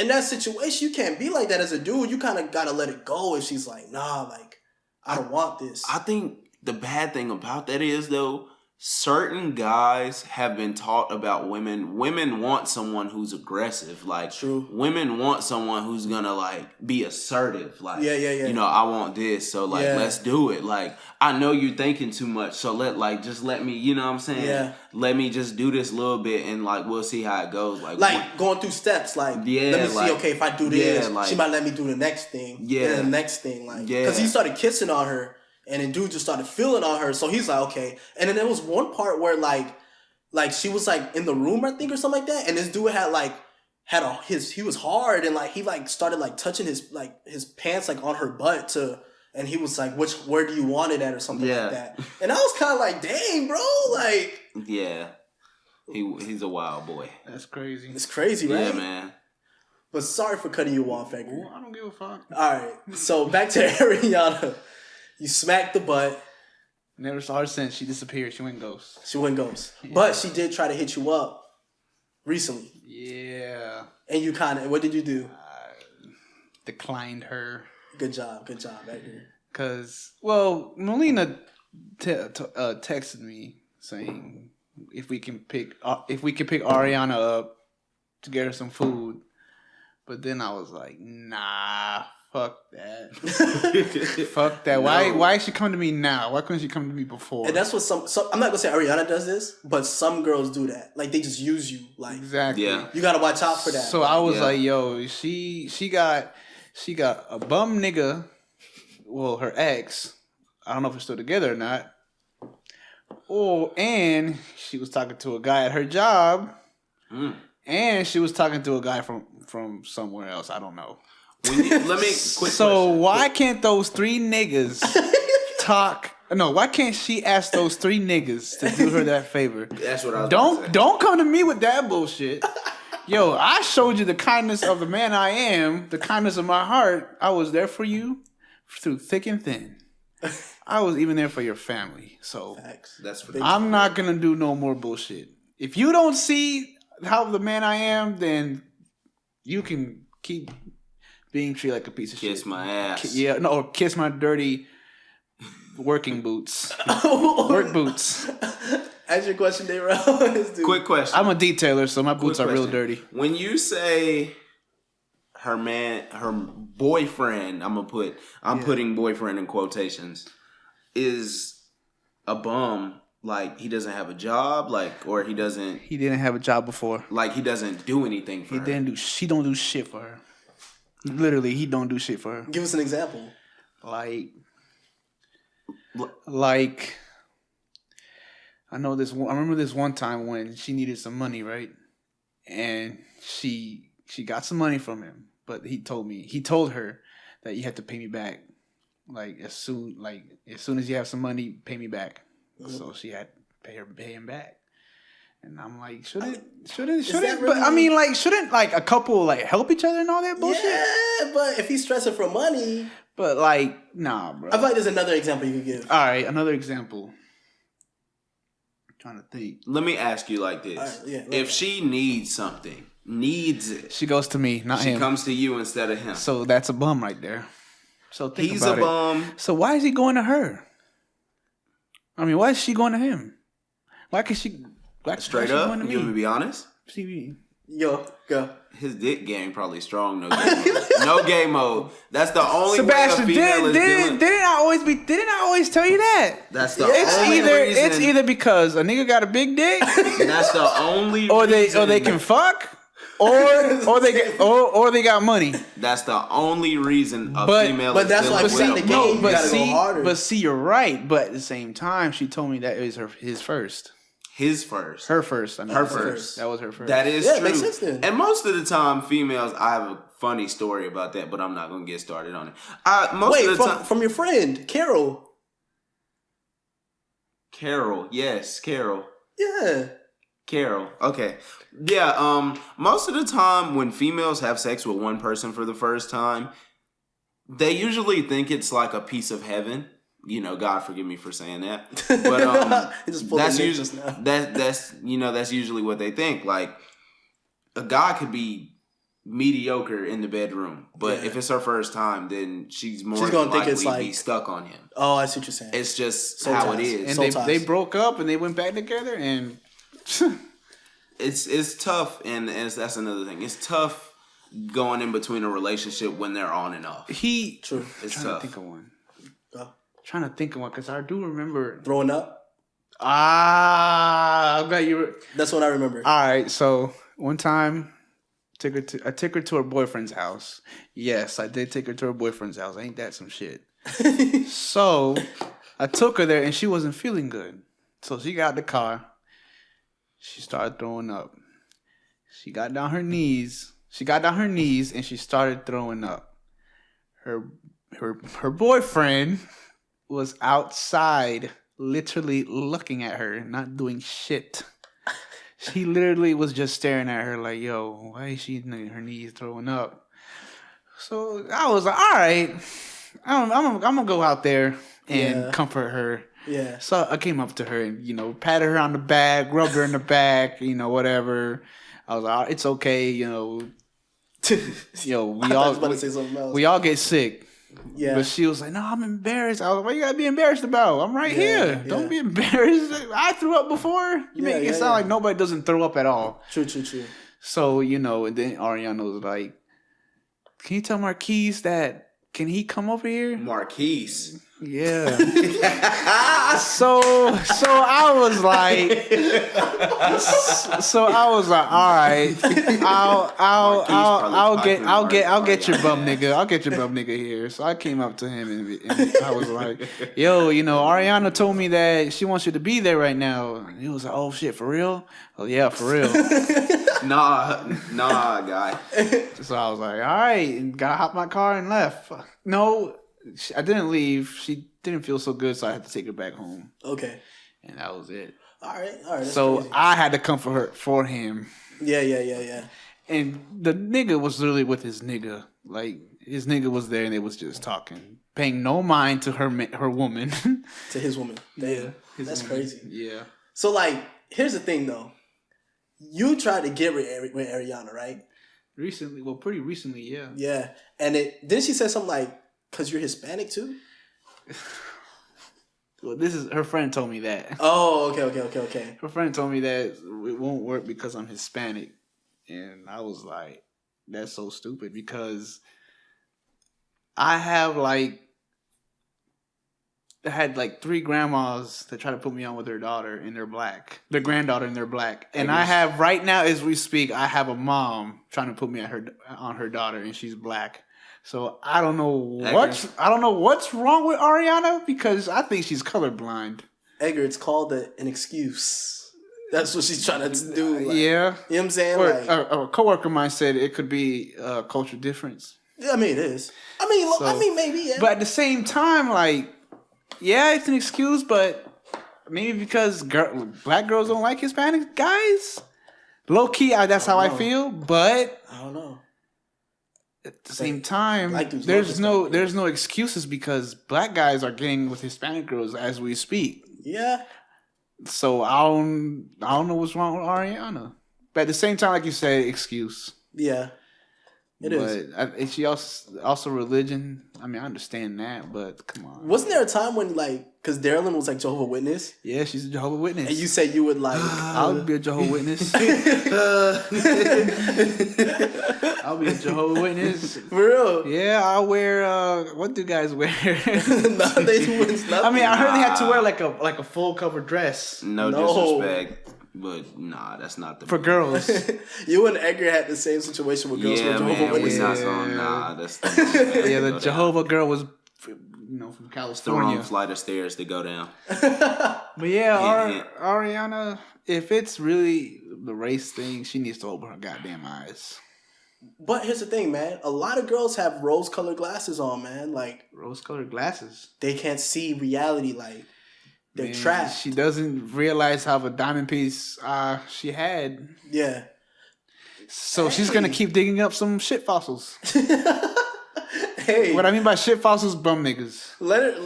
in that situation, you can't be like that as a dude. You kind of gotta let it go. If she's like, nah, like I don't want this. I think the bad thing about that is though, certain guys have been taught about women. Women want someone who's aggressive. Like, True. Women want someone who's gonna like be assertive. Like, yeah. You know, I want this, so like, let's do it. Like, I know you're thinking too much, so just let me. You know what I'm saying? Yeah. Let me just do this a little bit, and like, we'll see how it goes. Like going through steps. Like, let me see. Okay, if I do this, she might let me do the next thing. Yeah. And the next thing. Like, because he started kissing on her. And then dude just started feeling on her. So he's like, okay. And then there was one part where like she was like in the room, I think, or something like that. And this dude he was hard and like he like started like touching his pants like on her butt and he was like, where do you want it at or something like that. And I was kind of like, dang, bro, like. Yeah. He's a wild boy. That's crazy. It's crazy, right? Yeah, man. But sorry for cutting you off, Edgar. Well, I don't give a fuck. All right. So back to Ariana. You smacked the butt. Never saw her since. She disappeared. She went ghost. Yeah. But she did try to hit you up recently. Yeah. And what did you do? Declined her. Good job, Edgar. Because, well, Melina texted me saying if we can pick Ariana up to get her some food. But then I was like, nah. Fuck that. Fuck that. No. Why is she coming to me now? Why couldn't she come to me before? And that's what some I'm not gonna say Ariana does this, but some girls do that. Like they just use you. Like exactly. Yeah. You gotta watch out for that. So I was like, yo, she got a bum nigga. Well, her ex. I don't know if they're still together or not. And she was talking to a guy at her job. And she was talking to a guy from somewhere else. I don't know. Why can't those three niggas talk? No, why can't she ask those three niggas to do her that favor? That's what I was Don't come to me with that bullshit. Yo, I showed you the kindness of the man I am, the kindness of my heart. I was there for you through thick and thin. I was even there for your family. So I'm not gonna do no more bullshit. If you don't see how the man I am, then you can keep being treated like a piece of shit. Kiss my ass. Yeah, no, or kiss my dirty working boots. Work boots. Ask your question, Daryl. Quick question. I'm a detailer, so my boots are real dirty. When you say her boyfriend, I'm putting boyfriend in quotations, is a bum, like he doesn't have a job, like, or he didn't have a job before. Like he doesn't do anything for her. She don't do shit for her. Literally, he don't do shit for her. Give us an example. Like I remember this one time when she needed some money, right? And she got some money from him, but he told her that you have to pay me back. As soon as you have some money, pay me back. Mm-hmm. So she had to pay him back. And I'm like, shouldn't a couple help each other and all that bullshit? Yeah, but if he's stressing for money. But nah, bro. I feel like there's another example you could give. All right, another example. I'm trying to think. Let me ask you like this. Right, if she needs it. She goes to me, not him. She comes to you instead of him. So that's a bum right there. So think he's about a bum. So why is he going to her? I mean, why is she going to him? Why can she... Straight up, you want me to be honest? Yo, go. His dick game probably strong. No game mode. No game mode. That's the only Sebastian, way a female is dealing. Didn't I always tell you that? That's the only reason. It's either because a nigga got a big dick. That's the only or reason. Or they can fuck. Or they got money. That's the only reason a female is that's why dealing with the game. You gotta go harder. But see, you're right. But at the same time, she told me that it was his first. His first. Her first. I mean, her first. That was her first. That is true. It makes sense then. And most of the time, females, I have a funny story about that, but I'm not going to get started on it. From your friend, Carol. Carol. Yes, Carol. Yeah. Carol. Okay. Yeah, most of the time when females have sex with one person for the first time, they usually think it's like a piece of heaven. You know, God forgive me for saying that, but that's usually what they think. Like a guy could be mediocre in the bedroom. But if it's her first time, then she's more gonna likely think it's like be stuck on him. Oh, I see what you're saying. It's just Soul how ties. it is. And they broke up and they went back together and it's tough, and that's another thing. It's tough going in between a relationship when they're on and off. True. It's trying tough. to think of one. Trying to think of one because I do remember Throwing up. I'm glad you were. That's what I remember. All right, so one time, I took her to her boyfriend's house. Yes, I did take her to her boyfriend's house. Ain't that some shit? So I took her there, and she wasn't feeling good. So she got in the car. She started throwing up. She got down her knees. And she started throwing up. Her boyfriend was outside, literally looking at her, not doing shit. He literally was just staring at her like, yo, why is she in her knees throwing up? So I was like, all right, I'm gonna go out there and comfort her. Yeah. So I came up to her and, patted her on the back, rubbed her in the back, whatever. I was like, it's okay, we all get sick. Yeah. But she was like, no, I'm embarrassed. I was like, what you gotta be embarrassed about? I'm right here. Don't be embarrassed. I threw up before. You make it sound like nobody doesn't throw up at all. True. So, and then Ariana was like, can you tell Marquise that, can he come over here? Marquise. Yeah. so I was like, all right, I'll get your bum nigga. I'll get your bum nigga here. So I came up to him and I was like, yo, Ariana told me that she wants you to be there right now. And he was like, oh shit, for real? Oh yeah, for real. Nah, guy. So I was like, all right, and got hop my car and left. No, I didn't leave. She didn't feel so good, so I had to take her back home. Okay. And that was it. All right. That's so crazy. I had to comfort her for him. Yeah. And the nigga was really with his nigga. Like, his nigga was there and they was just talking. Paying no mind to her woman. To his woman. Damn. Yeah. That's woman. crazy. Yeah. So, here's the thing, though. You tried to get with Ariana, right? Pretty recently, yeah. Yeah. And then she said something like, because you're Hispanic, too? Well, her friend told me that. Oh, okay. Her friend told me that it won't work because I'm Hispanic. And I was like, that's so stupid because I had 3 grandmas that try to put me on with their daughter and they're black. Their granddaughter and they're black. And I have, right now as we speak, I have a mom trying to put me on her daughter and she's black. So I don't know what's wrong with Ariana because I think she's colorblind. Edgar, it's called an excuse. That's what she's trying to do. Yeah. You know what I'm saying? Or a coworker of mine said it could be a cultural difference. Yeah, I mean, it is. I mean, maybe, yeah. But at the same time, it's an excuse, but maybe because black girls don't like Hispanic guys? Low key, that's how I feel, but I don't know. At the same time, there's no excuses because black guys are getting with Hispanic girls as we speak. Yeah. So I don't know what's wrong with Ariana. But at the same time, like you said, excuse. Yeah. It is. But she also religion. I mean, I understand that, but come on. Wasn't there a time when because Darylyn was Jehovah's Witness? Yeah, she's a Jehovah's Witness. And you said you would I'll be a Jehovah's Witness. I'll be a Jehovah's Witness. For real? Yeah, I'll wear. What do guys wear? Nothing. I mean, I heard they had to wear like a full cover dress. No disrespect. But nah, that's not the for girls. You and Edgar had the same situation with girls from Jehovah's Witnesses. That's the Jehovah girl was, from California. The wrong flight of stairs to go down. But yeah, Ariana, if it's really the race thing, she needs to open her goddamn eyes. But here's the thing, man. A lot of girls have rose-colored glasses on, man. Rose-colored glasses. They can't see reality, they're trapped. She doesn't realize how of a diamond piece she had. Yeah. So she's going to keep digging up some shit fossils. Hey. What I mean by shit fossils, bum niggas. Let her do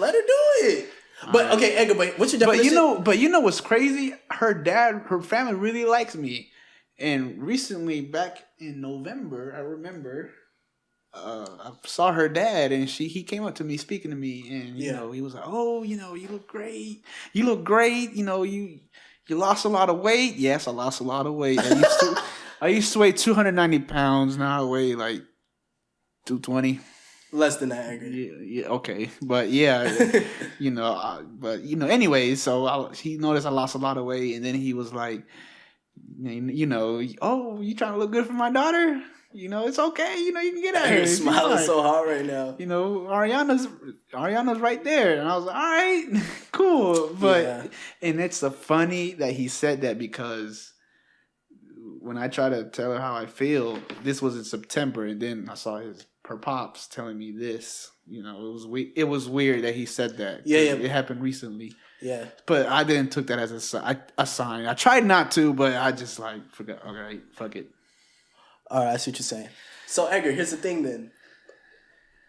it. But, okay, Edgar, what's your definition? But you know what's crazy? Her family really likes me. And recently, back in November, I remember I saw her dad, and he came up to me speaking to me, and you know, he was like, "Oh, you know, you look great. You look great. You know, you lost a lot of weight." Yes, I lost a lot of weight. I used to weigh 290 pounds. Now I weigh like 220. Less than that, Edgar. Yeah, okay, but yeah, you know, anyway. So he noticed I lost a lot of weight, and then he was like, you know, "Oh, you trying to look good for my daughter? You know, it's okay. You know, you can get at her." You're smiling so hard right now. You know, Ariana's right there, and I was like, "All right, cool." But and it's so funny that he said that, because when I try to tell her how I feel, this was in September, and then I saw her pops telling me this. You know, it was weird that he said that. Yeah, it happened recently. Yeah, but I didn't took that as a sign. I tried not to, but I just like forgot. All right, fuck it. All right, I see what you're saying. So Edgar, here's the thing then.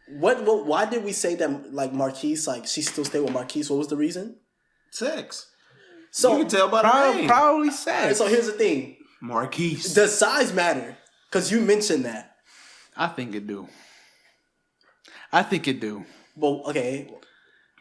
Why did we say that, like, Marquise, like, she still stayed with Marquise? What was the reason? Sex. So you can tell by the name. Probably sex. Right, so here's the thing. Marquise. Does size matter? Because you mentioned that. I think it do. Well, okay.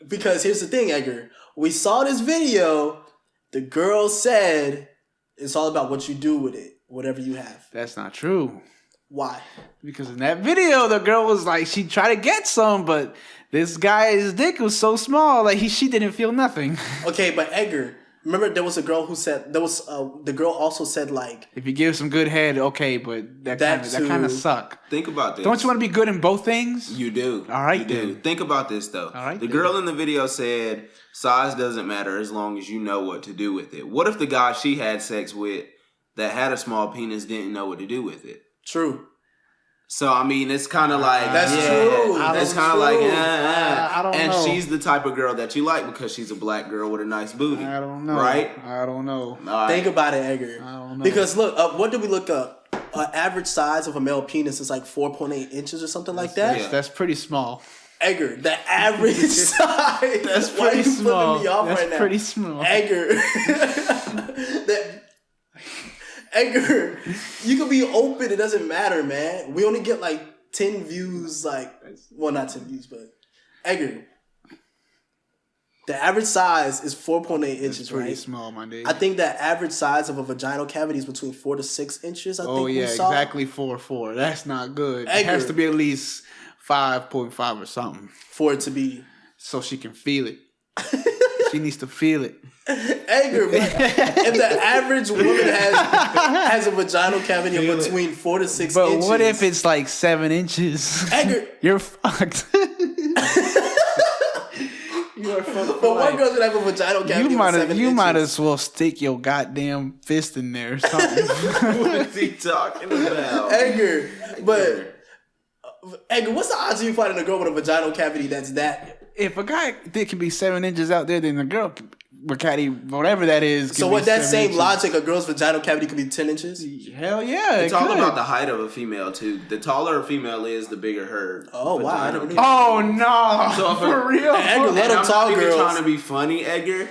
Because here's the thing, Edgar. We saw this video. The girl said it's all about what you do with it, whatever you have. That's not true. Why? Because in that video, the girl was like, she tried to get some, but this guy's dick was so small, like she didn't feel nothing. Okay, but Edgar, remember there was a girl who said the girl also said, like, if you give some good head, okay, but that kind of suck. Think about this. Don't you want to be good in both things? You do. All right, you do. then. Think about this though. All right, the girl in the video said size doesn't matter as long as you know what to do with it. What if the guy she had sex with that had a small penis didn't know what to do with it? True. So I mean, it's kind of like that's true. It's kind of like I don't and know. she's the type of girl that you like because she's a black girl with a nice booty. I don't know. Right? I don't know. Right. Think about it, Edgar. I don't know. Because look, what did we look up? Average size of a male penis is like 4.8 inches or something like that. That's pretty small. Edgar, the average size. That's Why pretty are you small. flipping me off That's right now? pretty small. Edgar. Edgar, you can be open. It doesn't matter, man. We only get like 10 views, well, not 10 views, but Edgar, the average size is 4.8 inches, That's pretty right? small, my dude. I think the average size of a vaginal cavity is between 4 to 6 inches. I think we saw. Exactly 4.4. That's not good. Edgar. It has to be at least 5.5 or something For it to be. so she can feel it. She needs to feel it. Edgar, but if the average woman has a vaginal cavity of between 4 to 6 But inches. what if it's like 7 inches? Edgar. You're fucked. You are fucked. But one girl's gonna have a vaginal cavity You of 7 inches. might as well stick your goddamn fist in there or something. What is he talking about? Edgar, but Edgar, what's the odds of you finding a girl with a vaginal cavity that's that? If a guy dick can be 7 inches out there, then a girl cavity, whatever that is. So with that same logic, a girl's vaginal cavity could be 10 inches? Hell yeah. It's all about the height of a female too. The taller a female is, the bigger her. Oh wow! I never knew. Oh no! So For real? Edgar, let them I'm tall not even girls. trying to be funny, Edgar.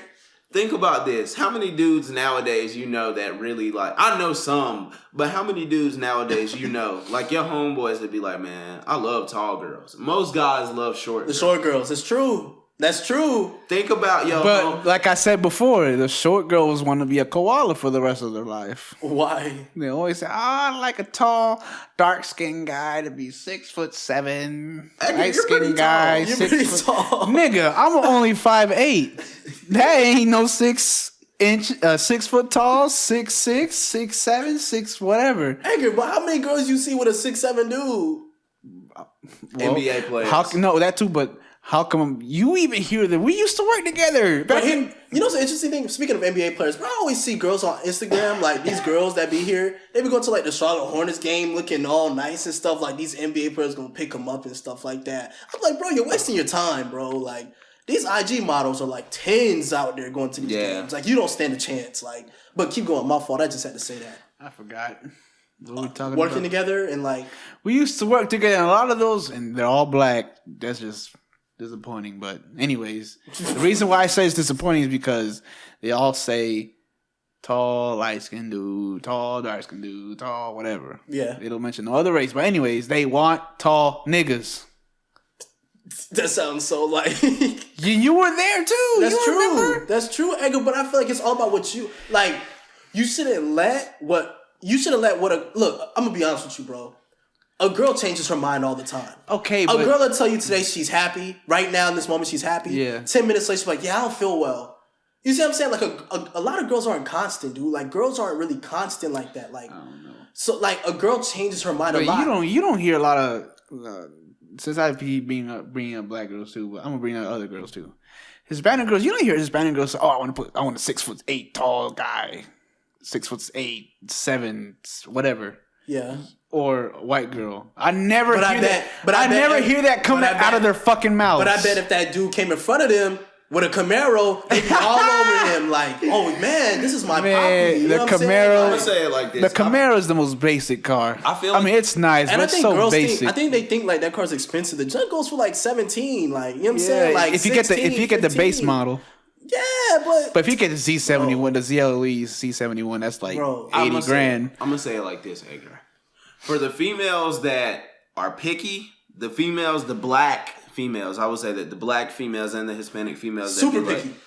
Think about this. How many dudes nowadays you know that really like? I know some, but how many dudes nowadays you know? Like your homeboys that be like, man, I love tall girls. Most guys love short. The short girls. It's true. That's true. Think about your. But like I said before, the short girls want to be a koala for the rest of their life. Why? They always say, I like a tall, dark-skinned guy to be 6'7". Edgar, Light-skinned you're guy, You're pretty tall. Nigga, I'm only 5'8". That ain't no 6 foot tall, 6'6", 6'7", 6 whatever. Edgar, but how many girls you see with a 6'7" dude? NBA players. No, that too, but how come you even hear that? We used to work together. But you know what's the interesting thing? Speaking of NBA players, bro, I always see girls on Instagram, like these girls that be here, they be going to like the Charlotte Hornets game looking all nice and stuff, like these NBA players gonna pick them up and stuff like that. I'm like, bro, you're wasting your time, bro. Like, these IG models are like 10s out there going to these games. Like, you don't stand a chance. Like, but keep going. My fault. I just had to say that. I forgot. What we talking Working about? together and like... We used to work together, and a lot of those, and they're all black. That's just disappointing. But anyways, the reason why I say it's disappointing is because they all say tall light-skinned dude, tall dark-skinned dude, tall whatever. Yeah. They don't mention no other race. But anyways, they want tall niggas. That sounds so like... You were there too. That's true. Remember? That's true, Edgar. But I feel like it's all about what you... Like, you shouldn't let what... Look, I'm going to be honest with you, bro. A girl changes her mind all the time. Okay, but... A girl will tell you today she's happy. Right now, in this moment, she's happy. Yeah. 10 minutes later, she's like, yeah, I don't feel well. You see what I'm saying? Like, a lot of girls aren't constant, dude. Like, girls aren't really constant like that. Like, I don't know. So, like, a girl changes her mind a lot. You don't hear a lot of... since I keep bringing up black girls too, but I'm going to bring up other girls too. Hispanic girls, you don't hear Hispanic girls say, oh, I want a 6'8" tall guy. 6'8", 7, whatever. Yeah. Or a white girl. I never hear that. But I never hear that coming out of their fucking mouths. But I bet if that dude came in front of them with a Camaro, they'd be all over him like, oh man, this is my poppy. You know what I'm saying? I'm gonna say it like this. The Camaro is the most basic car. I mean, it's nice, but it's so basic. I think they think like that car's expensive. The Jug goes for like 17. Like, you know what I'm saying? Like if you get the base model. Yeah, but if you get the Z71, the ZLE C71, that's like 80 grand. I'm gonna say it like this, Edgar. For the females that are picky, the black females, I would say that the black females and the Hispanic females super picky. Like,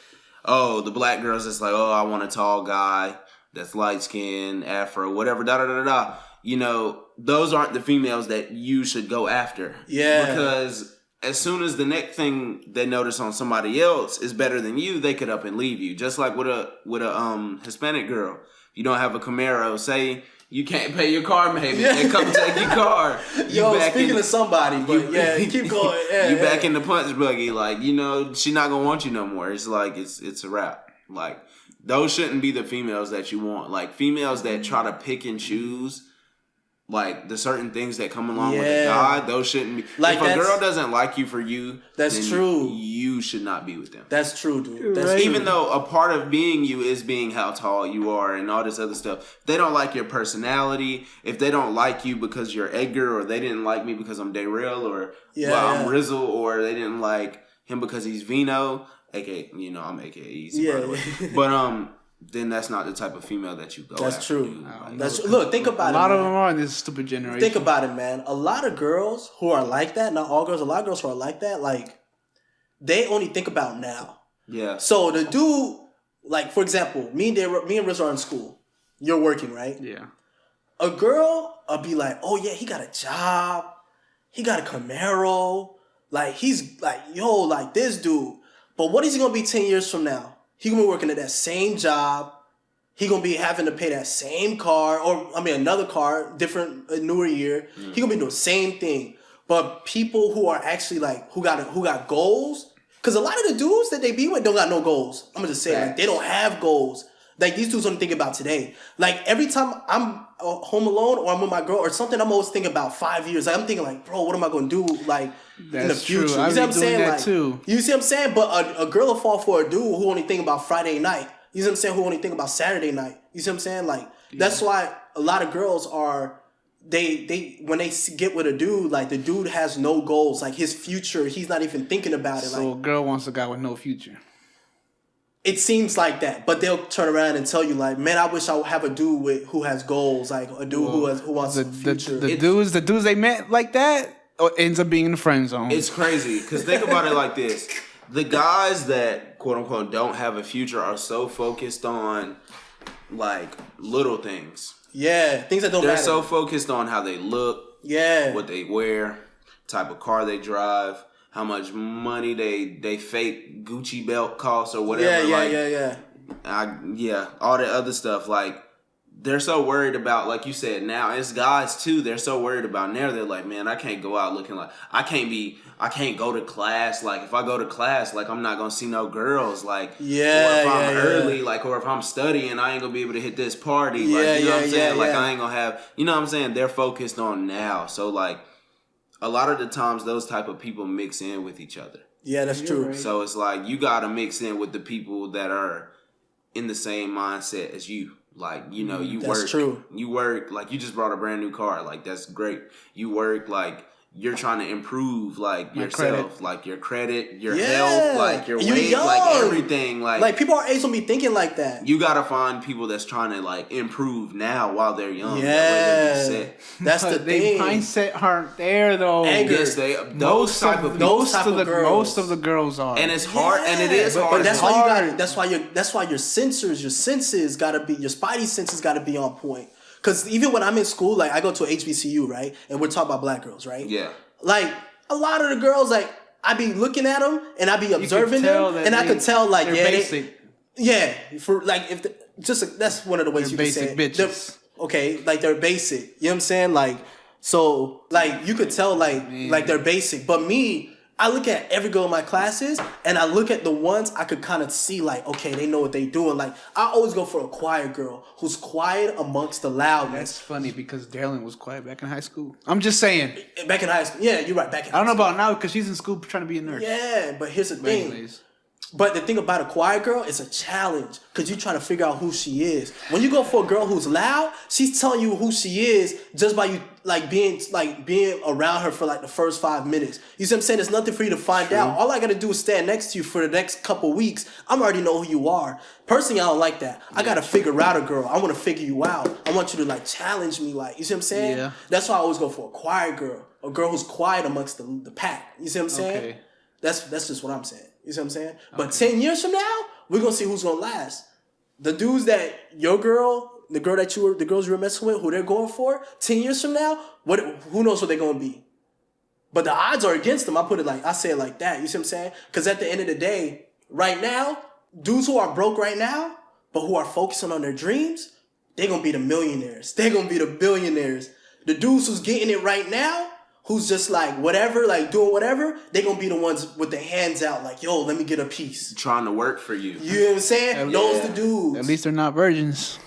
oh, the black girls that's like, oh, I want a tall guy that's light skinned, afro, whatever, da da da da. You know, those aren't the females that you should go after. Yeah. Because as soon as the next thing they notice on somebody else is better than you, they could up and leave you. Just like with a Hispanic girl. If you don't have a Camaro, say you can't pay your car, maybe. Yeah. They come take your car. Speaking of somebody, but keep going. Yeah, you back in the punch buggy, like, you know, she not gonna want you no more. It's like it's a wrap. Like, those shouldn't be the females that you want. Like, females that try to pick and choose, like, the certain things that come along with a guy, those shouldn't be. Like, if a girl doesn't like you for you, that's true. You should not be with them. That's true, dude. That's right. Even though a part of being you is being how tall you are and all this other stuff. If they don't like your personality, if they don't like you because you're Edgar, or they didn't like me because I'm Daryl, or I'm Rizzle, or they didn't like him because he's Vino, aka, you know, I'm aka Easy, by the way. But then that's not the type of female that you go after. That's true. That's true. Look, think about it. A lot of them are in this stupid generation. Think about it, man. A lot of girls who are like that, not all girls, a lot of girls who are like that, like, they only think about now. Yeah. So the dude, like, for example, me and Riz are in school. You're working, right? Yeah. A girl will be like, oh yeah, he got a job. He got a Camaro. Like, he's like, yo, like this dude. But what is he going to be 10 years from now? He gonna be working at that same job. He gonna be having to pay that same car, or another car, different, newer year. He gonna be doing the same thing. But people who are actually like who got goals, because a lot of the dudes that they be with don't got no goals. I'm gonna just say, like, they don't have goals. Like, these dudes only think about today. Like, every time I'm home alone or I'm with my girl or something, I'm always thinking about 5 years. Like, I'm thinking like, bro, what am I gonna do? Like, in the future. True. You see what I'm saying? That like, too. You see what I'm saying? But a girl will fall for a dude who only think about Friday night. You see what I'm saying? Who only think about Saturday night. You see what I'm saying? Like, that's why a lot of girls are, they when they get with a dude, like, the dude has no goals. Like, his future, he's not even thinking about it. So like, a girl wants a guy with no future. It seems like that, but they'll turn around and tell you, like, man, I wish I would have a dude who has goals, like a dude who wants a future. The dudes they met like that ends up being in the friend zone. It's crazy, because think about it like this: the guys that quote unquote don't have a future are so focused on like little things. Yeah, things that don't matter. They're so focused on how they look, what they wear, type of car they drive, how much money they fake Gucci belt costs or whatever. All the other stuff. Like, they're so worried about, like you said, now it's guys too. They're so worried about now. They're like, man, I can't go out looking like I can't go to class. Like, if I go to class, like, I'm not gonna see no girls. Like, or if I'm early, like, or if I'm studying, I ain't gonna be able to hit this party. Like, you know what I'm saying? Like, I ain't gonna have, you know what I'm saying? They're focused on now. So, like, a lot of the times those type of people mix in with each other. Yeah, that's true. Right. So it's like, you gotta mix in with the people that are in the same mindset as you. Like, you know, you work. That's true. You work, like, you just brought a brand new car. Like, that's great. You work, like, you're trying to improve like My yourself, credit. like your credit, your health, like your You're weight, young. like everything. Like people our age don't be thinking like that. You gotta find people that's trying to like improve now while they're young. Yeah, That way they'll be set. that's the They thing. mindset aren't there though. Edgar. Yes, those type of people. those type of girls. Most of the girls are. And it's hard, and it is But hard. that's to- why you got. That's why your senses gotta be. Your spidey senses gotta be on point. Because even when I'm in school, like I go to a HBCU, right, and we're talking about black girls, right? Yeah. Like a lot of the girls, like I be looking at them and I be observing them, and I could tell, like, they're basic. for like if that's one of the ways They're you can say basic it. bitches. Okay, like they're basic. You know what I'm saying? Like, so like you could tell like they're basic. But me, I look at every girl in my classes and I look at the ones I could kind of see like, okay, they know what they doing. Like I always go for a quiet girl who's quiet amongst the loudness. That's funny because Darlene was quiet back in high school. I'm just saying. Back in high school. Yeah, you're right. Back in I don't know high school. about now because she's in school trying to be a nurse. Yeah, but here's the But thing. anyways. But the thing about a quiet girl, it's a challenge because you're trying to figure out who she is. When you go for a girl who's loud, she's telling you who she is just by you being around her for like the first 5 minutes. You see what I'm saying? There's nothing for you to find out. All I gotta do is stand next to you for the next couple weeks. I'm already know who you are. Personally, I don't like that. I gotta figure out a girl. I want to figure you out. I want you to like challenge me. Like, you see what I'm saying? Yeah. That's why I always go for a quiet girl, a girl who's quiet amongst the pack. You see what I'm saying? Okay. That's just what I'm saying. You see what I'm saying? But 10 years from now, we're gonna see who's gonna last. The dudes that your girl, the girls you were messing with, who they're going for, 10 years from now, who knows what they're gonna be? But the odds are against them. I say it like that. You see what I'm saying? Because at the end of the day, right now, dudes who are broke right now, but who are focusing on their dreams, they're gonna be the millionaires. They're gonna be the billionaires. The dudes who's getting it right now, who's just like whatever, like doing whatever, they gonna be the ones with their hands out like, yo, let me get a piece. Trying to work for you. You know what I'm saying? Those the dudes. At least they're not virgins.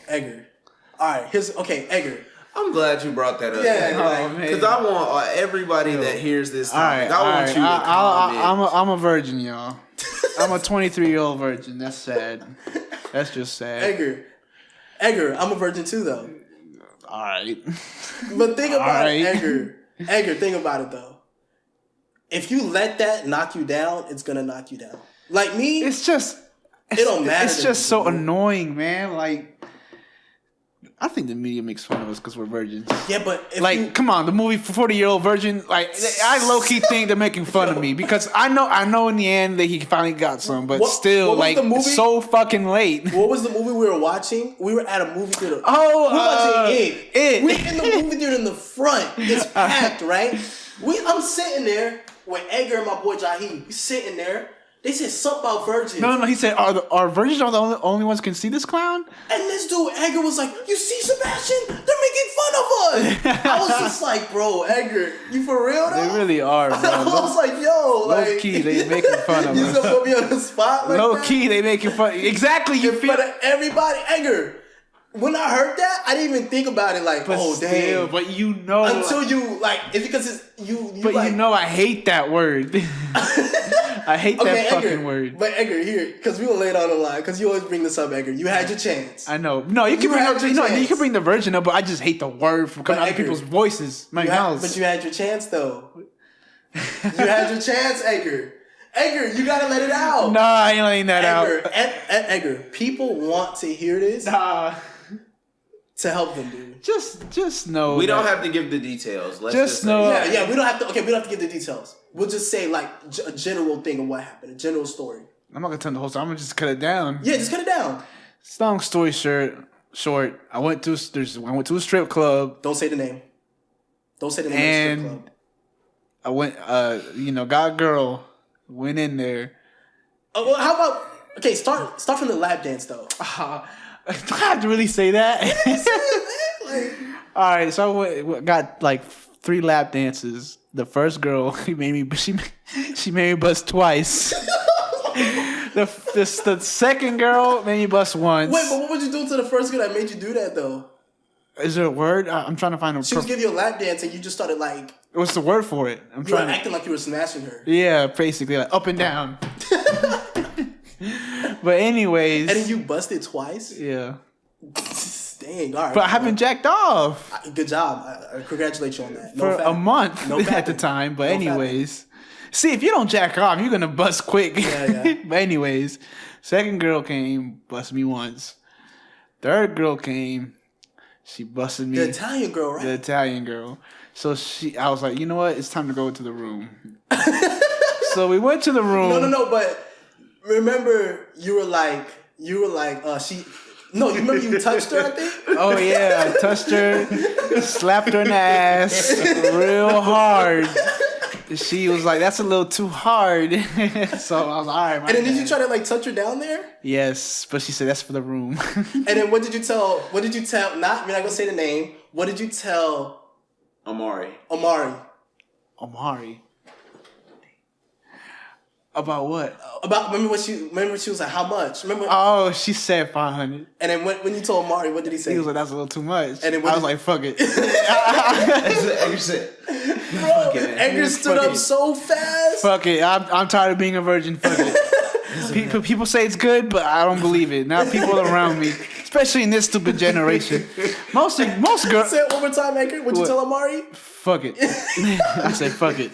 Edgar. All right, Edgar. I'm glad you brought that up. Yeah, because I want everybody that hears this topic. All I want right. you to comment. I'm a virgin, y'all. I'm a 23-year-old virgin. That's sad. That's just sad. Edgar, I'm a virgin too, though. All right. But think about Right. it, Edgar, think about it, though. If you let that knock you down, it's going to knock you down. Like me, It don't matter. It's just so annoying, man. Like, I think the media makes fun of us because we're virgins. yeah, but Like, come on, the movie 40-Year-Old Virgin. Like, I low key think they're making fun of me because I know in the end that he finally got some, but still, what was like, the movie? it's so fucking late. What was the movie we were watching? We were at a movie theater. Oh, we were watching It. We in the movie theater in the front. It's packed, right? I'm sitting there with Edgar and my boy Jaheed. We sitting there. They said something about virgins. No. He said, "Are virgins are the only ones who can see this clown?" And this dude, Edgar, was like, "You see, Sebastian? They're making fun of us." I was just like, "Bro, Edgar, you for real though?" They really are, bro. I was like, "Yo, like, Low key, they making fun of you us. gonna put me on the spot like Low that?" key, they making fun. Exactly, you In feel. front of everybody, Edgar. When I heard that, I didn't even think about it. Like, But oh still, damn. but you know, Until you like, it's because it's you. but like, you know, I hate that word. I hate that Edgar, fucking word. But Edgar, here, because we gonna lay it on the line. Because you always bring this up, Edgar. You had your chance. I know. No, you can You bring had up, your you know, you chance. can bring the virgin up, but I just hate the word from coming But out of Edgar, people's voices. My mouth. But you had your chance, though. You had your chance, Edgar. Edgar, you gotta let it out. Nah, I ain't letting that Edgar, out. Edgar, people want to hear this Nah. to help them, dude. Just know. We don't that- have to give the details. Let's Just just say know- that. Yeah, we don't have to. Okay, we don't have to give the details. We'll just say like a general thing of what happened, a general story. I'm not gonna tell the whole story. I'm gonna just cut it down. Yeah, just cut it down. Long story short, I went to a strip club. Don't say the name. Don't say the name of the strip And club. I went, got a girl, went in there. Oh, well, how about okay? Start from the lap dance though. Do I have to really say that? Like, All right, so I got like 3 lap dances. The first girl, she made me bust twice. The second girl made me bust once. wait, but what would you do to the first girl that made you do that though? Is there a word? I'm trying to find a. She was giving you a lap dance and you just started like What's the word for it? I'm you were trying. acting like you were smashing her. Yeah, basically like up and down. But anyways, And then you busted twice. yeah. Dang, all right. But I haven't jacked off. Good job. I congratulate you on that. For a month at the time. But anyways. See, if you don't jack off, you're going to bust quick. Yeah. But anyways, second girl came, busted me once. Third girl came, she busted me. The Italian girl, right? The Italian girl. So I was like, you know what? It's time to go to the room. So we went to the room. No, but remember you were like, she... No, you remember you touched her, I think? Oh, yeah. I touched her, slapped her in the ass real hard. She was like, that's a little too hard. So I was like, all right, And then did you try to like touch her down there? Yes, but she said that's for the room. And then what did you tell, not, you're not going to say the name. What did you tell Amari? About what? Remember she was like, how much? Remember? Oh, she said 500. And then when you told Amari, what did he say? He was like, that's a little too much. And then I was like, fuck it. Edgar said, bro, Edgar stood up so fast. Fuck it. I'm tired of being a virgin. Fuck it. People say it's good, but I don't believe it. Now people around me, especially in this stupid generation, most girls. Say it one more time, Edgar. What'd you tell Amari? Fuck it. I said fuck it.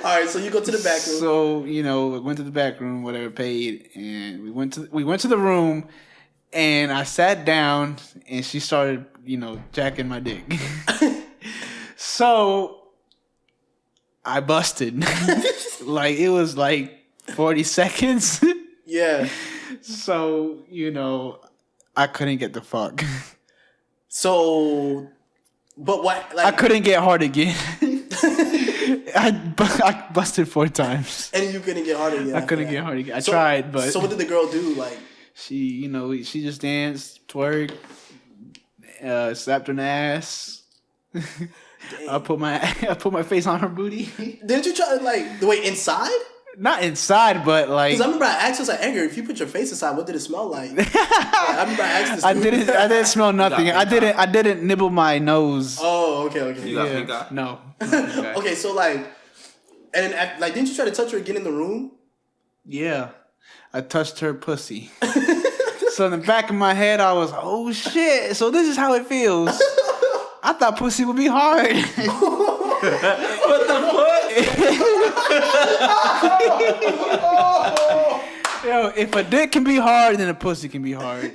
All right, so you go to the back room. So we went to the back room, whatever, paid, and we went to the room, and I sat down, and she started jacking my dick. So I busted. Like it was like 40 seconds. Yeah. So I couldn't get the fuck. So. But what? Like, I couldn't get hard again. I busted 4 times. And you couldn't get hard again. I couldn't get hard again. I tried, but so what did the girl do? Like she just danced, twerked, slapped her in the ass. I put my face on her booty. Didn't you try to the way inside? Not inside, but like. Because I remember I asked you, like, Edgar, if you put your face inside, what did it smell like? I remember I asked this. I didn't smell nothing. I didn't nibble my nose. Oh, okay. You got pink eye? No. Okay, so and then didn't you try to touch her again in the room? Yeah, I touched her pussy. So in the back of my head, I was, oh shit. So this is how it feels. I thought pussy would be hard. What the fuck? Yo, if a dick can be hard, then a pussy can be hard.